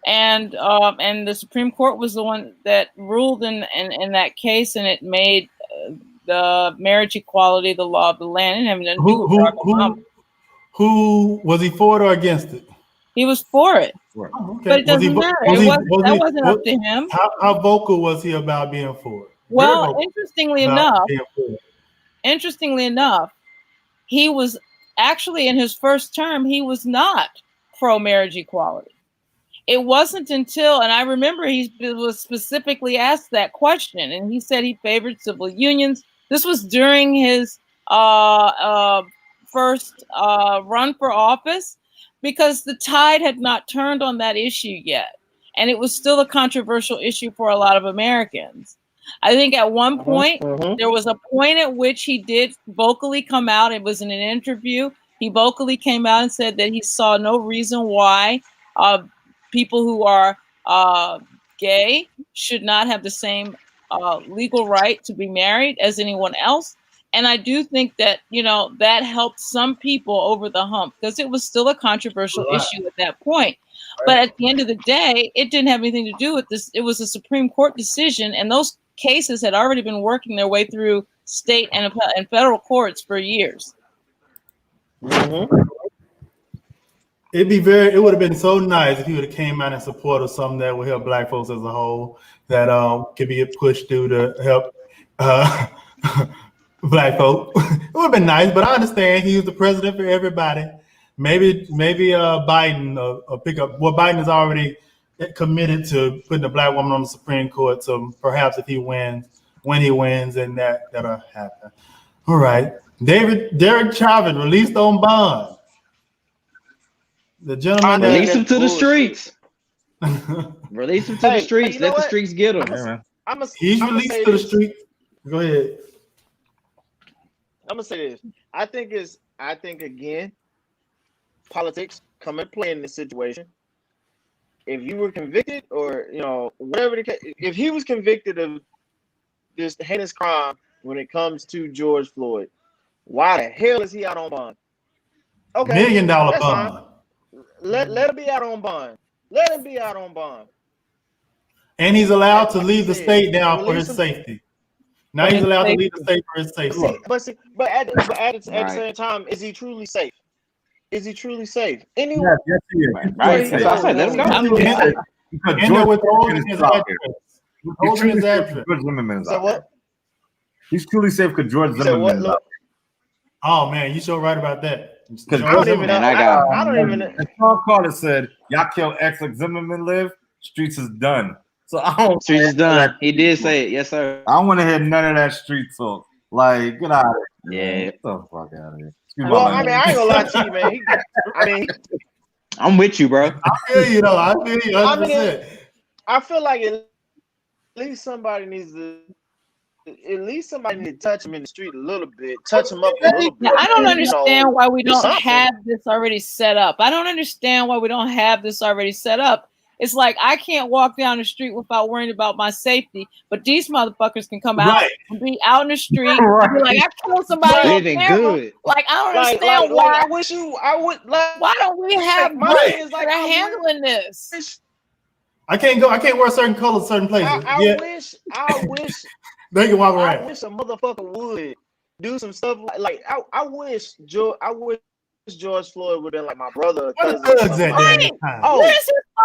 and the Supreme Court was the one that ruled in that case, and it made the marriage equality the law of the land. And who was he for it or against it? He was for it. Oh, okay. But it doesn't matter. That wasn't up to him. How vocal was he about being for it? Well, interestingly enough, he was actually in his first term, he was not pro-marriage equality. it wasn't until, and I remember he was specifically asked that question, and he said he favored civil unions. This was during his first run for office, because the tide had not turned on that issue yet. And it was still a controversial issue for a lot of Americans. I think at one point, there was a point at which he did vocally come out. It was in an interview. He vocally came out and said that he saw no reason why people who are gay should not have the same legal right to be married as anyone else. And I do think that, you know, that helped some people over the hump, because it was still a controversial issue at that point. But at the end of the day, it didn't have anything to do with this. It was a Supreme Court decision, and those cases had already been working their way through state and federal courts for years. It would have been so nice if he would have came out in support of something that would help Black folks as a whole, that could be pushed through to help Black folk. It would have been nice, but I understand he was the president for everybody. Maybe Biden will pick up. Well, Biden is already committed to putting a Black woman on the Supreme Court, so perhaps if he wins, when he wins, then that'll happen. All right, Derek Chauvin released on bond. The gentleman release him to the streets. Release him to the streets. Let the streets get him. He's released to the streets. Go ahead. I'm gonna say this. I think again, politics come and play in this situation. If you were convicted, or whatever the case, if he was convicted of this heinous crime when it comes to George Floyd, why the hell is he out on bond? Okay, $1 million bond. Fine. Let him be out on bond. Let him be out on bond. And he's allowed to leave the state now for his safety. Now he's allowed to leave the state for his safety. But at the same time, is he truly safe? Is he truly safe? Anyway, yes, he is. Right. So I said, let him go. And they're withholding his address. Withholding his address. So what? He's truly safe because George Zimmerman is out. Oh man, you so right about that. Because I don't even know. And Sean Carter said, "Y'all kill X, like Zimmerman live. Streets is done." So I don't. Streets is done. He did say it. Yes, sir. I don't want to hear none of that street talk. Like, get out of here. Yeah. Get the fuck out of here. Well, I mean, I ain't gonna lie to you, man. I'm with you, bro. I feel you, though. I feel you 100%. I feel like at least somebody needs to touch him in the street a little bit, touch him up a little bit. I don't understand why we don't have this already set up. I don't understand why we don't have this already set up. It's like I can't walk down the street without worrying about my safety, but these motherfuckers can come out and be out in the street and be like, I killed somebody. Living good. Like, I don't understand why. Why don't we have money that are handling this? I can't wear certain colors, certain places. I wish they can walk around. I wish a motherfucker would do some stuff like I wish George Floyd would have been like my brother. What the thugs at that time?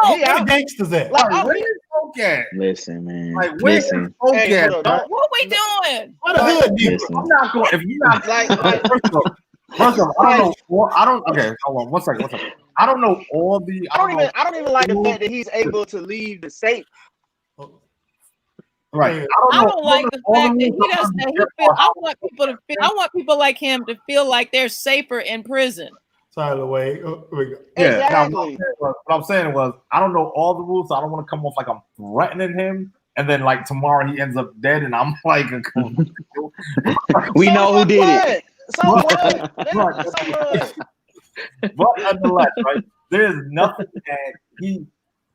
Where the gangsters at? Where the folk at? Listen, man. Like, where's the folk at? What we doing? What the hood do? I'm not going. If you're not first of all, I don't. Okay, hold on. One second. I don't know all the. I don't even like the fact that he's able to leave the state. Right. I don't like the fact that he does that. I want people like him to feel like they're safer in prison. Tyler, wait. Yeah. Exactly. What I'm saying was, I don't know all the rules, so I don't want to come off like I'm threatening him, and then like tomorrow he ends up dead, and I'm like, we know who did it. So what? But nonetheless, right? There's nothing that he.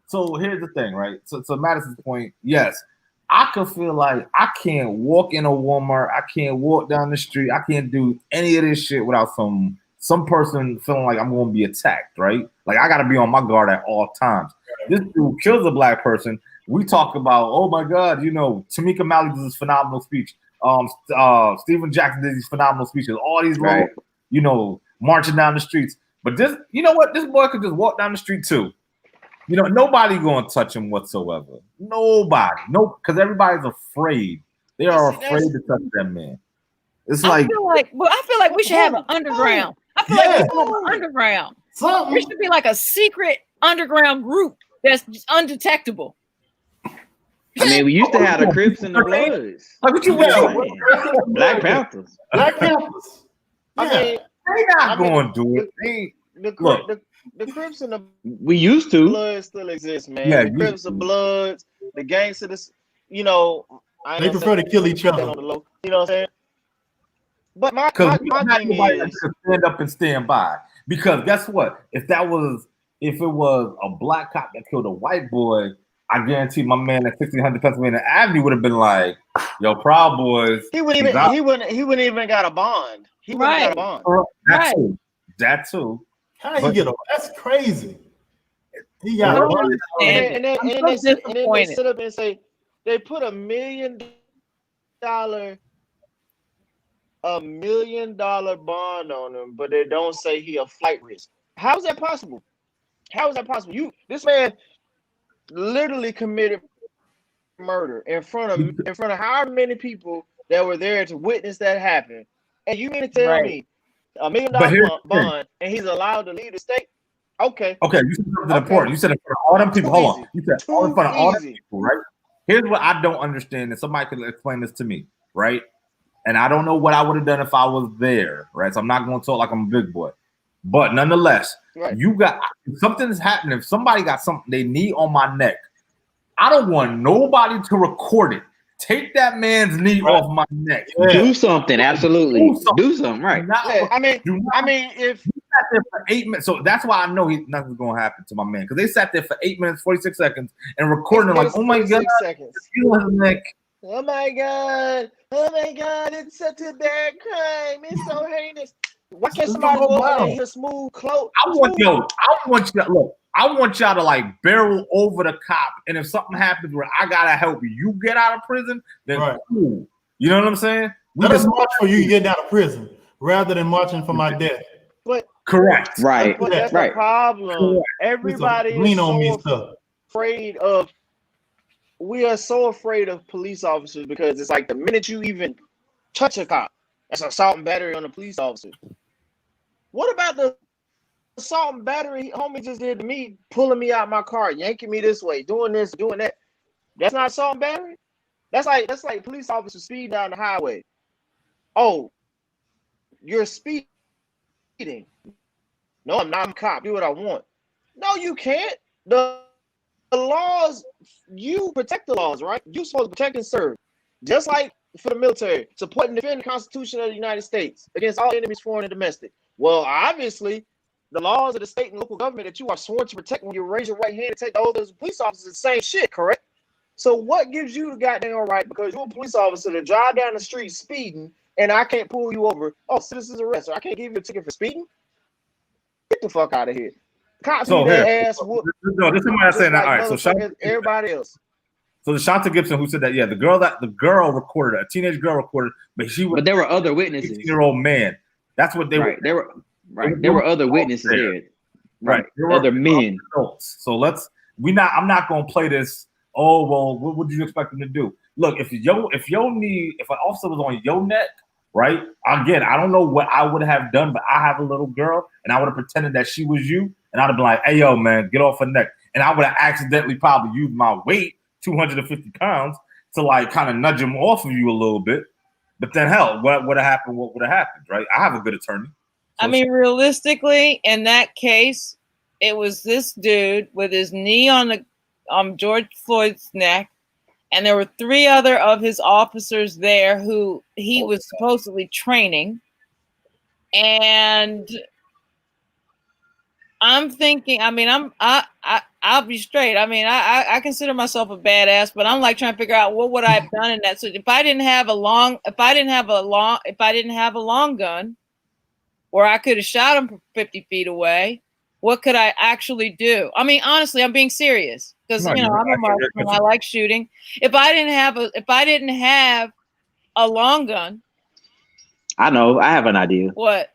So here's the thing, right? So Madison's point, yes. I could feel like I can't walk in a Walmart, I can't walk down the street, I can't do any of this shit without some person feeling like I'm going to be attacked, right? Like I got to be on my guard at all times. This dude kills a Black person. We talk about, oh my God, Tamika Mallory does this phenomenal speech. Stephen Jackson did these phenomenal speeches. All these, marching down the streets. But this, you know what? This boy could just walk down the street too. Nobody gonna touch him whatsoever. Nobody. No, because everybody's afraid. They are afraid to touch that man. It's I feel like we should have an underground. I feel like we should have an underground. There should be like a secret underground group that's just undetectable. I mean, we used to have the Crips and the Bloods. Look what you saying. Black Panthers. Black Panthers. I mean, they not going to do it. The Crips and the We used to. Bloods still exist, man. Yeah, the Crips, the Bloods, the gangsters. You know, They prefer to kill each other. on the low. You know what I'm saying? But my Because thing is, stand up and stand by. Because guess what? If it was a black cop that killed a white boy, I guarantee my man at 1600 Pennsylvania Avenue would have been like, "Yo, Proud Boys." he wouldn't even got a bond. He wouldn't got a bond. That too. How he get on? That's crazy. He got and then they sit up and say they put $1 million bond on him, but they don't say he a flight risk. How is that possible? This man literally committed murder in front of however many people that were there to witness that happen. And you mean to tell me $1 million bond and he's allowed to leave the state? Okay. Okay, you said something important. You said in front of all them people. Hold on. You said in front of all them people, right? Here's what I don't understand, and somebody could explain this to me, right? And I don't know what I would have done if I was there, right? So I'm not going to talk like I'm a big boy. But nonetheless, if something's happening, if somebody got something they need on my neck, I don't want nobody to record it. Take that man's knee off my neck. Yeah. Do something, absolutely. Do something, right? I mean, if you sat there for 8 minutes, so that's why I know nothing's gonna happen to my man, because they sat there for 8 minutes, 46 seconds, and recording like, oh my god, oh my god, it's such a bad crime. It's so heinous. Why can't somebody go over there smooth clothes? I want y'all to like barrel over the cop, and if something happens where I gotta help you get out of prison, then cool. You know what I'm saying? Let us march for you getting out of prison rather than marching for my death. But correct, right? But that's the problem. Correct. Everybody is so afraid of. We are so afraid of police officers because it's like the minute you even touch a cop, that's assault and battery on a police officer. What about the assault and battery homie just did to me, pulling me out my car, yanking me this way, doing this, doing that? That's not assault and battery? That's like police officers speeding down the highway. Oh, you're speeding. No, I'm not. I'm a cop. Do what I want. No, you can't. The laws, you protect the laws, right? You're supposed to protect and serve. Just like for the military, support and defend the Constitution of the United States against all enemies, foreign and domestic. Well, obviously, the laws of the state and local government that you are sworn to protect when you raise your right hand and take the oath as a police officer is the same shit, correct? So what gives you the goddamn right, because you're a police officer, to drive down the street speeding and I can't pull you over? Oh, citizen's arrest. I can't give you a ticket for speeding? Get the fuck out of here. Cops need their ass whooped. No, this is what I'm saying. All right, so everybody else. So the Shanta Gibson who said that, the girl recorded, a teenage girl recorded, but there were other witnesses. 18-year-old man. That's what they were. There were other witnesses there. Right. There were other men. So I'm not gonna play this. Oh well, what would you expect them to do? Look, if an officer was on your neck, right? Again, I don't know what I would have done, but I have a little girl, and I would have pretended that she was you, and I'd have been like, "Hey, yo, man, get off her neck," and I would have accidentally probably used my weight, 250 pounds, to like kind of nudge him off of you a little bit. But then, hell, what would have happened? What would have happened, right? I have a good attorney. I mean, realistically, in that case, it was this dude with his knee on George Floyd's neck, and there were 3 other of his officers there who he was supposedly training. And I'm thinking, I mean, I'll be straight. I mean, I consider myself a badass, but I'm like trying to figure out what would I have done in that. So if I didn't have a long gun, or I could have shot him from 50 feet away, what could I actually do? I mean, honestly, I'm being serious because I'm a marksman. I like shooting. If I didn't have a long gun, I know. I have an idea. What?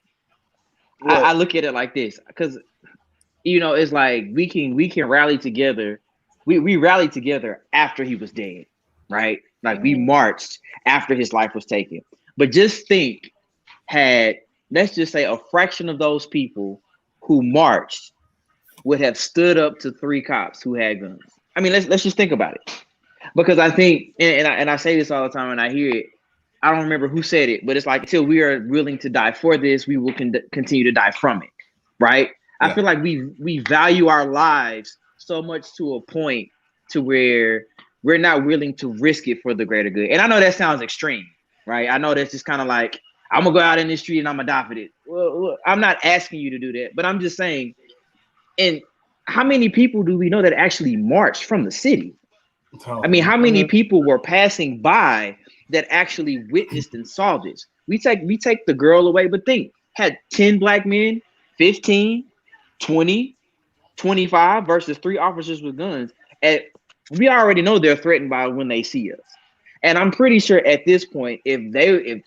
I look at it like this, because it's like we can rally together. We rallied together after he was dead, right? Like we marched after his life was taken. But just think, let's just say a fraction of those people who marched would have stood up to 3 cops who had guns? I mean, let's just think about it. Because I think, and I say this all the time and I hear it, I don't remember who said it, but it's like, until we are willing to die for this, we will continue to die from it, right? Yeah. I feel like we value our lives so much to a point to where we're not willing to risk it for the greater good. And I know that sounds extreme, right? I know that's just kind of like, I'm gonna go out in the street and I'm gonna die for it. Well, I'm not asking you to do that, but I'm just saying, and how many people do we know that actually marched from the city? I mean, how many people were passing by that actually witnessed and saw this? We take the girl away, but think, had 10 black men, 15, 20, 25 versus 3 officers with guns. We already know they're threatened by when they see us. And I'm pretty sure at this point, if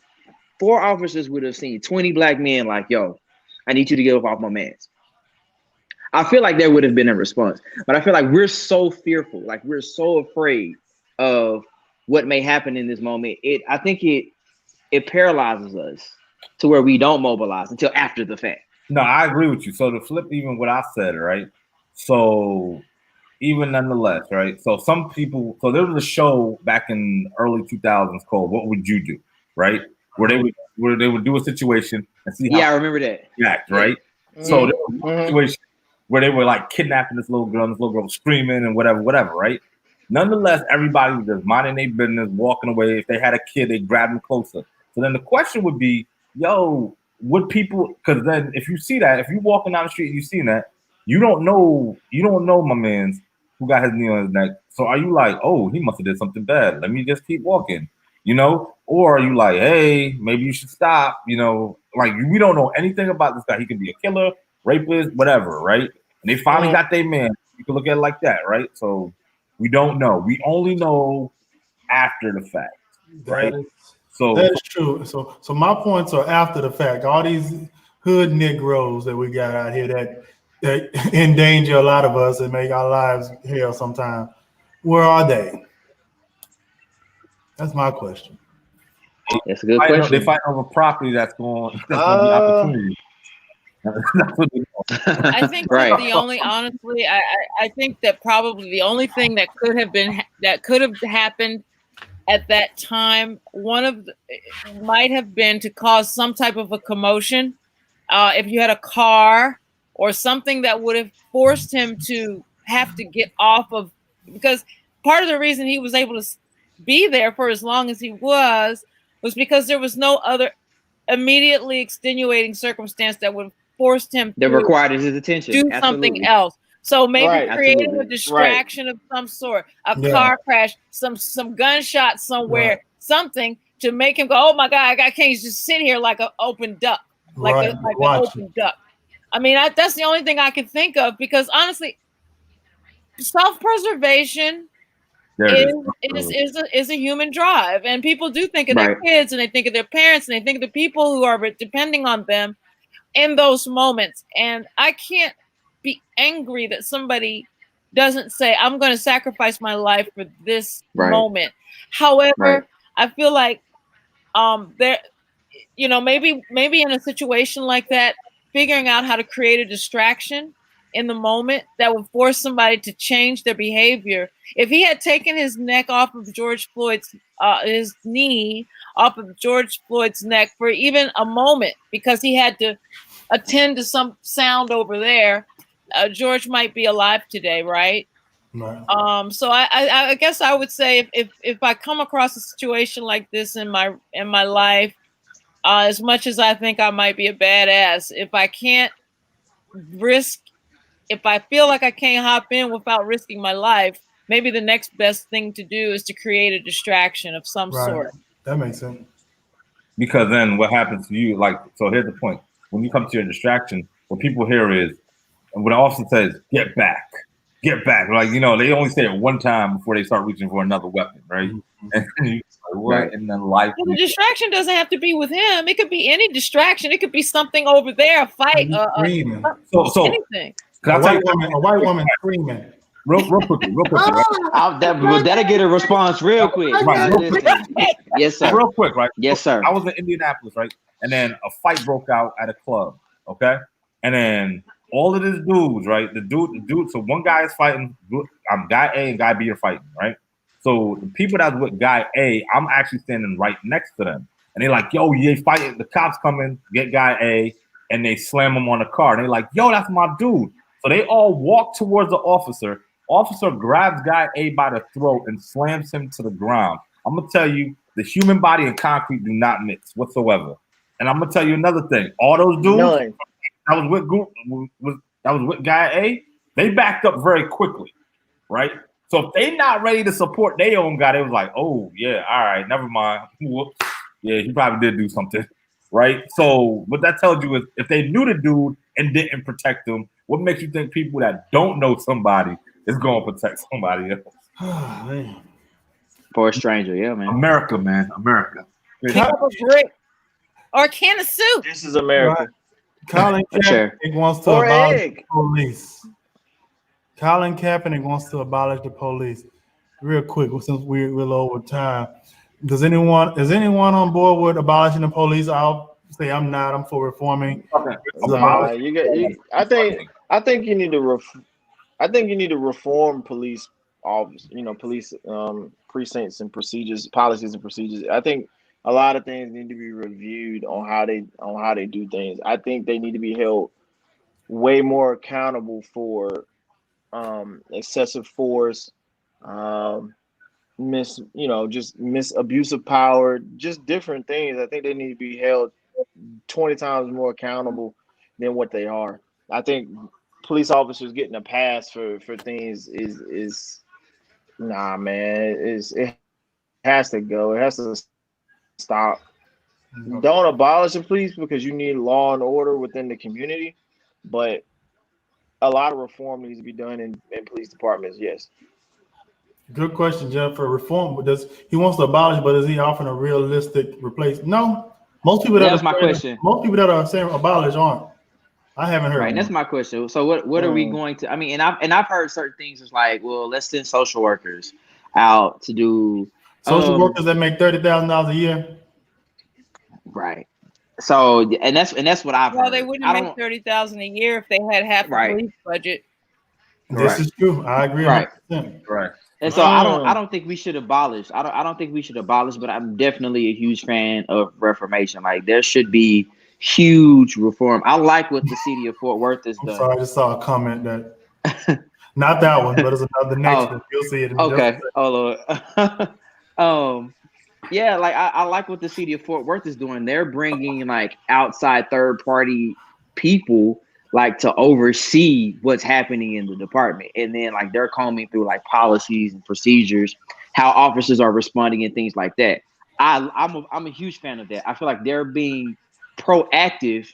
4 officers would have seen 20 black men like, yo, I need you to get off my mans, I feel like there would have been a response. But I feel like we're so fearful, like we're so afraid of what may happen in this moment. I think it paralyzes us to where we don't mobilize until after the fact. No, I agree with you. So to flip even what I said, right? So even nonetheless, right? So some people, so there was a show back in early 2000s called "What Would You Do?" Right? Where they would do a situation and see how I remember that. React, right? Yeah. So there was a situation where they were like kidnapping this little girl, and this little girl was screaming and whatever, right? Nonetheless, everybody was just minding their business, walking away. If they had a kid, they grabbed them closer. So then the question would be, yo, would people, because then if you see that, if you're walking down the street and you see that, you don't know my man's who got his knee on his neck. So are you like, oh, he must have did something bad, let me just keep walking, Or are you like, hey, maybe you should stop, like we don't know anything about this guy. He could be a killer, rapist, whatever, right? And they finally got their man. You can look at it like that, right? So we don't know. We only know after the fact, right? That's true. So my points are after the fact. All these hood Negroes that we got out here that endanger a lot of us and make our lives hell sometimes. Where are they? That's my question. That's a good question. They fight over property that's going to be opportunity. I think that I think that probably the only thing that could have happened at that time, might have been to cause some type of a commotion. If you had a car or something that would have forced him to have to get off of, because part of the reason he was able to be there for as long as he was because there was no other immediately extenuating circumstance that would have forced him that required his attention. Do something else. So maybe creating a distraction of some sort, a car crash, some gunshot somewhere, something to make him go, oh my God, I can't just sit here like an open duck, like an open duck. I mean, that's the only thing I can think of, because honestly, self-preservation is a human drive, and people do think of their kids, and they think of their parents, and they think of the people who are depending on them in those moments. And I can't be angry that somebody doesn't say, I'm going to sacrifice my life for this moment. However, I feel like there, maybe in a situation like that, figuring out how to create a distraction in the moment that would force somebody to change their behavior. If he had taken his neck off of George Floyd's, his knee off of George Floyd's neck for even a moment, because he had to attend to some sound over there, George might be alive today, right? So I guess I would say if I come across a situation like this in my life, as much as I think I might be a badass, if I feel like I can't hop in without risking my life, maybe the next best thing to do is to create a distraction of some sort. That makes sense. Because then what happens to you, so here's the point. When you come to your distraction, what people hear is, and when the officer says, get back, like, they only say it one time before they start reaching for another weapon, right? And then life. Well, the distraction doesn't have to be with him. It could be any distraction. It could be something over there, a fight, anything. A white woman screaming. Real quickly. Right? That'll get a response real quick. Yes, sir. Real quick, right? Yes, sir. I was in Indianapolis, right? And then a fight broke out at a club, okay? And then all of these dudes, right? The dude. So one guy is fighting. Guy A and guy B are fighting, right? So the people that's with guy A, I'm actually standing right next to them, and they're like, "Yo, they fighting. The cops coming, get guy A." And they slam him on the car. And they're like, yo, that's my dude. So they all walk towards the officer. Officer grabs guy A by the throat and slams him to the ground. I'm going to tell you, the human body and concrete do not mix whatsoever. And I'm going to tell you another thing. All those dudes that was with guy A, they backed up very quickly, right? So if they not ready to support their own guy, they was like, oh, yeah, all right, never mind. Whoops. Yeah, he probably did do something. Right, so what that tells you is if they knew the dude and didn't protect him, what makes you think people that don't know somebody is going to protect somebody else? Oh, man. For a stranger, yeah, man. America, man, America. Pick up a brick or a can of soup. This is America. Colin Kaepernick wants to abolish the police. Colin Kaepernick wants to abolish the police. Real quick, since we're low over time. Is anyone on board with abolishing the police? I'll say I'm not. I'm for reforming. Okay. I think you need to reform police office. Police precincts and procedures, policies and procedures. I think a lot of things need to be reviewed on how they do things. I think they need to be held way more accountable for excessive force. Abuse of power, just different things. I think they need to be held 20 times more accountable than what they are. I think police officers getting a pass for things is nah, man. It has to go. It has to stop. Don't abolish the police because you need law and order within the community, but a lot of reform needs to be done in police departments. Yes. Good question, Jeff. For reform, but he wants to abolish, but is he offering a realistic replacement? No. Most people that's my question. Most people that are saying abolish aren't. I haven't heard. Right, that's my question. So what are we going to? I mean, and I've heard certain things. It's like, well, let's send social workers out to do social workers that make $30,000 a year. Right. So and that's what I've heard. Well, they wouldn't make $30,000 a year if they had half the police budget. This is true. I agree. Right. 100%. Right. And so I don't think we should abolish. I don't think we should abolish, but I'm definitely a huge fan of reformation. Like there should be huge reform. I like what the city of Fort Worth has done. Sorry, I just saw a comment that not that one, but it's another next one. You'll see it. Okay. Oh Lord. Yeah, like I like what the city of Fort Worth is doing. They're bringing like outside third party people like to oversee what's happening in the department. And then like they're combing through like policies and procedures, how officers are responding and things like that. I'm a huge fan of that. I feel like they're being proactive,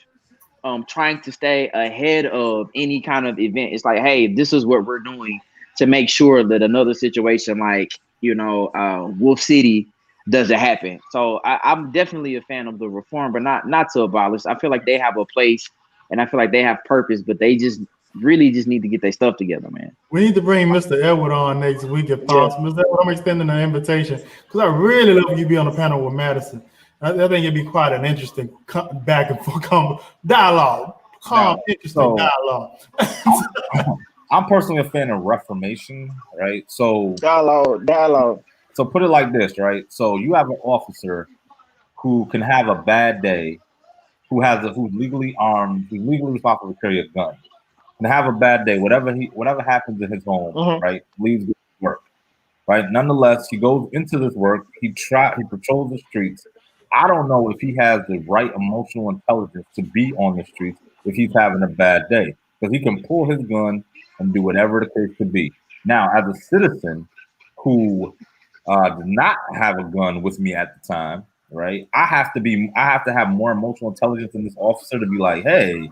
trying to stay ahead of any kind of event. It's like, hey, this is what we're doing to make sure that another situation like, Wolf City doesn't happen. So I'm definitely a fan of the reform, but not to abolish. I feel like they have a place and I feel like they have purpose, but they just really need to get their stuff together, man. We need to bring Mr. Edward on next week if possible. Mr. Edward, I'm extending an invitation because I really love you to be on the panel with Madison. I think it'd be quite an interesting back and forth dialogue. Interesting dialogue. I'm personally a fan of reformation, right? So dialogue. So put it like this, right? So you have an officer who can have a bad day, who's legally armed, who's legally responsible to carry a gun, and have a bad day. Whatever happens in his home, right? Leaves work, right? Nonetheless, he goes into this work. He patrols the streets. I don't know if he has the right emotional intelligence to be on the streets if he's having a bad day, because he can pull his gun and do whatever the case could be. Now, as a citizen who did not have a gun with me at the time, right? I have to have more emotional intelligence than this officer to be like, hey,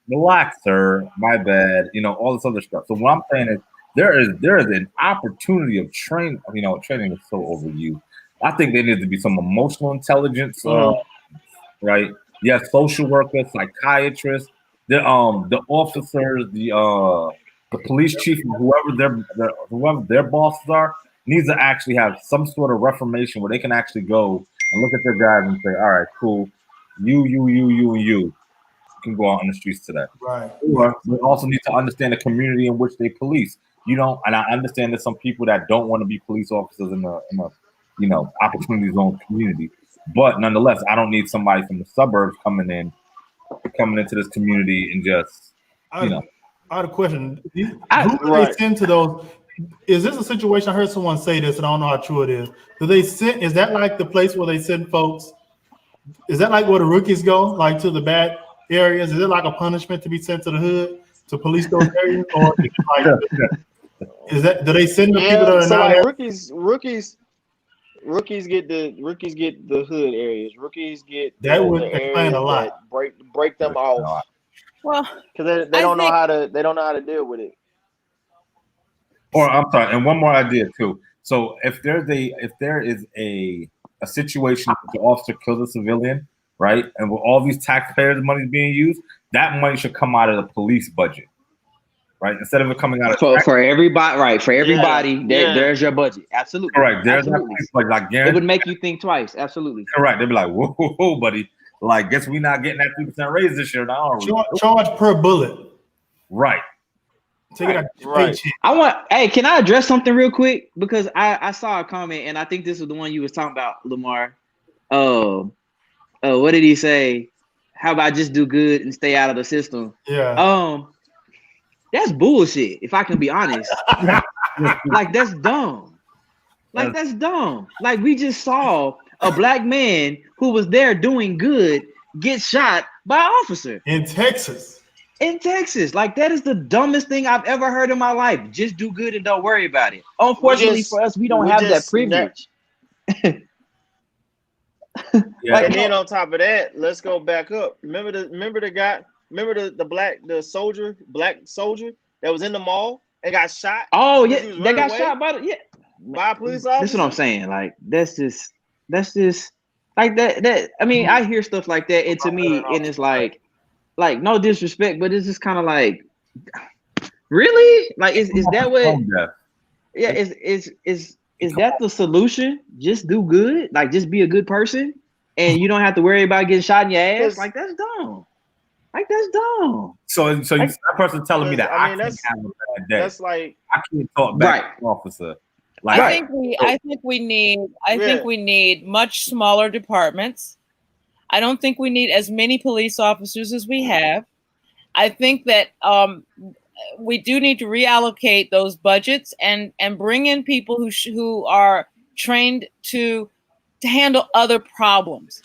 relax, sir, my bad, all this other stuff. So what I'm saying is there is an opportunity of training. Training is so overused. I think there needs to be some emotional intelligence, right? Yes, social workers, psychiatrists, the officers, the police chief, whoever their bosses are, needs to actually have some sort of reformation where they can actually go and look at their guys and say, all right, cool, you, can go out on the streets today. Right. Or they also need to understand the community in which they police. You know, and I understand there's some people that don't want to be police officers in a opportunity zone community. But nonetheless, I don't need somebody from the suburbs coming into this community and just I had a question. Who do Right. they send to those? Is this a situation? I heard someone say this, and I don't know how true it is. Do they send? Is that like the place where they send folks? Is that like where the rookies go, like to the bad areas? Is it like a punishment to be sent to the hood to police those areas, or is that? Do they send the people that are so not like there? rookies get the hood areas. Rookies get That would the explain areas a lot. that break them off Well, because they don't know how to deal with it. Or I'm sorry, and one more idea too. So if there is a situation where the officer kills a civilian, right, and with all these taxpayers' money being used, that money should come out of the police budget, right? Instead of it coming out of For everybody, right? For everybody, Yeah. there's your budget. Absolutely. correct. There's Absolutely. like It guarantee. would make you think twice. Absolutely. Correct. They'd be like, whoa, buddy. Like, guess we not getting that 3% raise this year now, are we? Charge per bullet. Right. Take it out Right. paycheck. Hey, can I address something real quick? Because I saw a comment, and I think this was the one you was talking about, Lamar. What did he say? How about just do good and stay out of the system? Yeah. That's bullshit, if I can be honest. Like, that's dumb. That's dumb. Like, we just saw a black man who was there doing good get shot by an officer. In Texas. Like, that is the dumbest thing I've ever heard in my life. Just do good and don't worry about it. Unfortunately for us, we don't have that privilege. Yeah. And then on top of that, let's go back up. Remember the guy? Remember the black soldier that was in the mall and got shot? Oh because yeah, he was they running got away shot by a police officer. That's what I'm saying. Like, that's just like that. I mean, I hear stuff like that, and to me, and it's like no disrespect, but it's just kind of like, really? Like, is that what? Yeah, is that the solution? Just do good, like just be a good person, and you don't have to worry about getting shot in your ass. Like, that's dumb. Like, that's dumb. So that person telling me that I can't that's- have a bad day. That's like I can't talk back to the officer. Like, I think we need much smaller departments. I don't think we need as many police officers as we have. I think that we do need to reallocate those budgets and bring in people who are trained to handle other problems.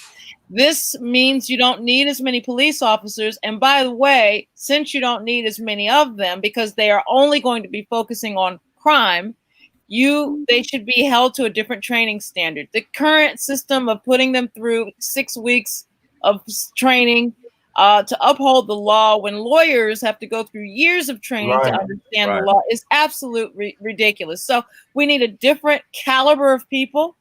This means you don't need as many police officers. And by the way, since you don't need as many of them because they are only going to be focusing on crime, they should be held to a different training standard. The current system of putting them through 6 weeks of training to uphold the law when lawyers have to go through years of training to understand the law is absolutely ridiculous. So we need a different caliber of people.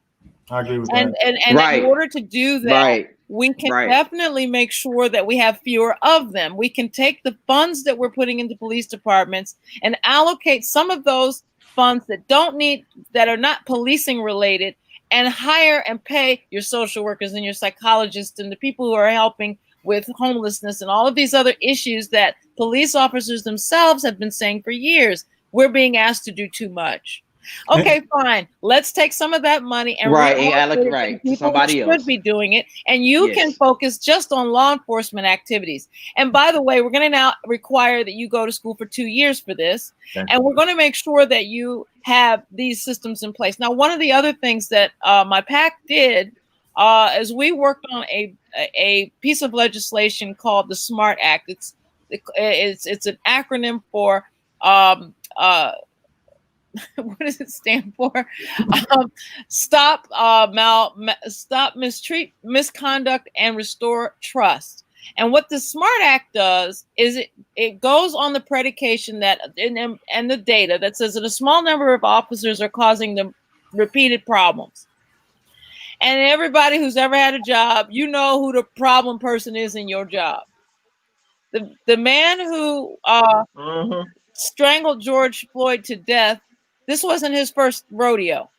I agree with and, that. And in order to do that, we can Right. definitely make sure that we have fewer of them. We can take the funds that we're putting into police departments and allocate some of those funds that are not policing related and hire and pay your social workers and your psychologists and the people who are helping with homelessness and all of these other issues that police officers themselves have been saying for years. We're being asked to do too much. Okay, fine. Let's take some of that money and reallocate it to people who should be doing it, and you can focus just on law enforcement activities. And by the way, we're going to now require that you go to school for 2 years for this, and we're going to make sure that you have these systems in place. Now, one of the other things that my PAC did is we worked on a piece of legislation called the SMART Act. It's an acronym for what does it stand for? Stop misconduct and restore trust. And what the SMART Act does is it goes on the predication that and the data that says that a small number of officers are causing the repeated problems. And everybody who's ever had a job, you know who the problem person is in your job. The man who strangled George Floyd to death, this wasn't his first rodeo.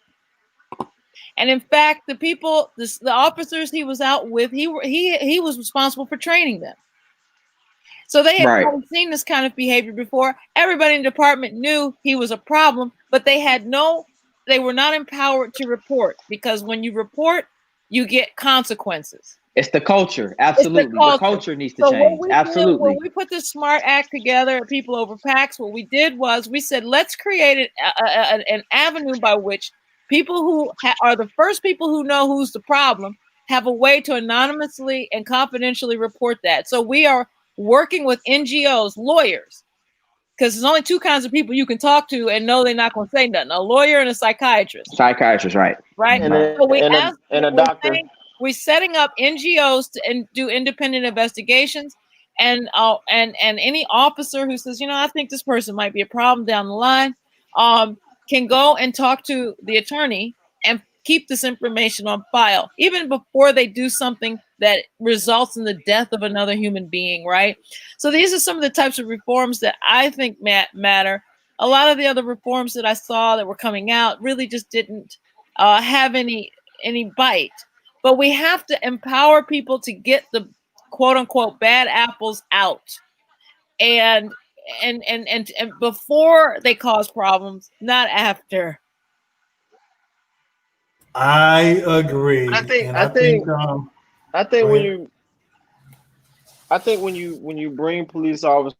And in fact, the officers he was out with, he was responsible for training them. So they had Right. probably seen this kind of behavior before. Everybody in the department knew he was a problem, but they were not empowered to report, because when you report, you get consequences. It's the culture. Absolutely. The culture needs to So change. what we Absolutely. did, when we put this SMART Act together, people over PACs, what we did was we said, let's create an avenue by which people who are the first people who know who's the problem have a way to anonymously and confidentially report that. So we are working with NGOs, lawyers, because there's only two kinds of people you can talk to and know they're not going to say nothing: a lawyer and a psychiatrist. Psychiatrist, right? Right. And So we a doctor. we're setting up NGOs to do independent investigations, and any officer who says, I think this person might be a problem down the line, can go and talk to the attorney and keep this information on file, even before they do something that results in the death of another human being, right? So these are some of the types of reforms that I think matter. A lot of the other reforms that I saw that were coming out really just didn't have any bite. But we have to empower people to get the quote unquote bad apples out, and before they cause problems, not after. I agree. I think when you bring police officers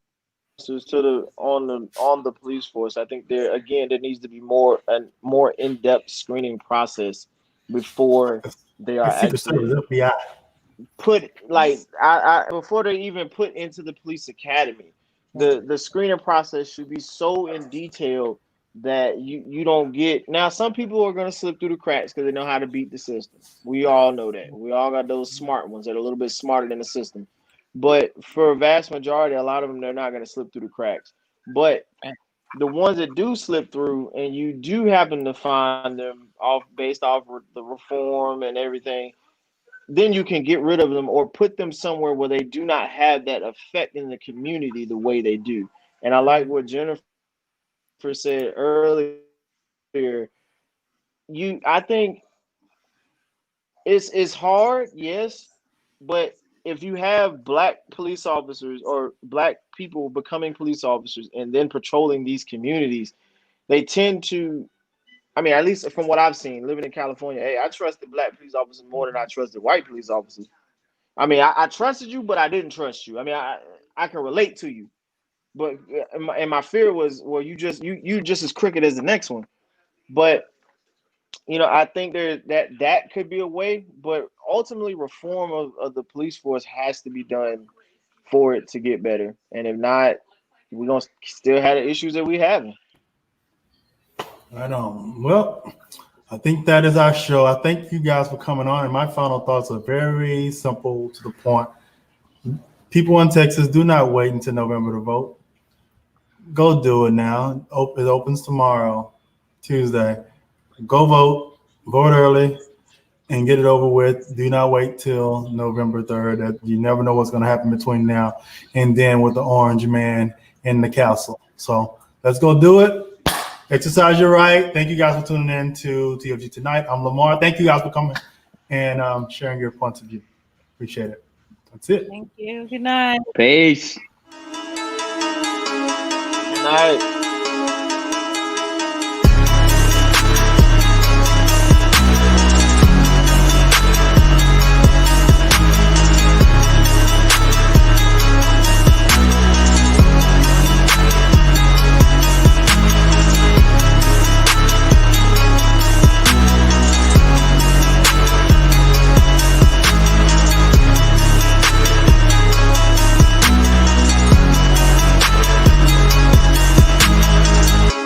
to on the police force, I think there needs to be more in-depth screening process before they are actually FBI. put before they even put into the police academy. The screening process should be so in detail that you don't get. Now, some people are going to slip through the cracks because they know how to beat the system. We all know that. We all got those smart ones that are a little bit smarter than the system. But for a vast majority, a lot of them, they're not going to slip through the cracks. But the ones that do slip through, and you do happen to find them based off the reform and everything, then you can get rid of them or put them somewhere where they do not have that effect in the community the way they do. And I like what Jennifer said earlier. I think it's hard, yes, but if you have black police officers or black people becoming police officers and then patrolling these communities, they tend to, I mean, at least from what I've seen living in California, hey, I trusted black police officers more than I trusted white police officers. I mean, I trusted you, but I didn't trust you. I mean, I can relate to you, but and my fear was, well, you just as crooked as the next one. But I think that could be a way, but ultimately reform of the police force has to be done for it to get better. And if not, we're gonna still have the issues that we having. Right on. Well, I think that is our show. I thank you guys for coming on. And my final thoughts are very simple, to the point. People in Texas, do not wait until November to vote. Go do it now. It opens tomorrow, Tuesday. Go vote early, and get it over with. Do not wait till November 3rd. You never know what's going to happen between now and then with the orange man in the castle. So let's go do it. Exercise your right. Thank you guys for tuning in to TOG Tonight. I'm Lamar. Thank you guys for coming and sharing your points of view. Appreciate it. That's it. Thank you. Good night. Peace. Good night.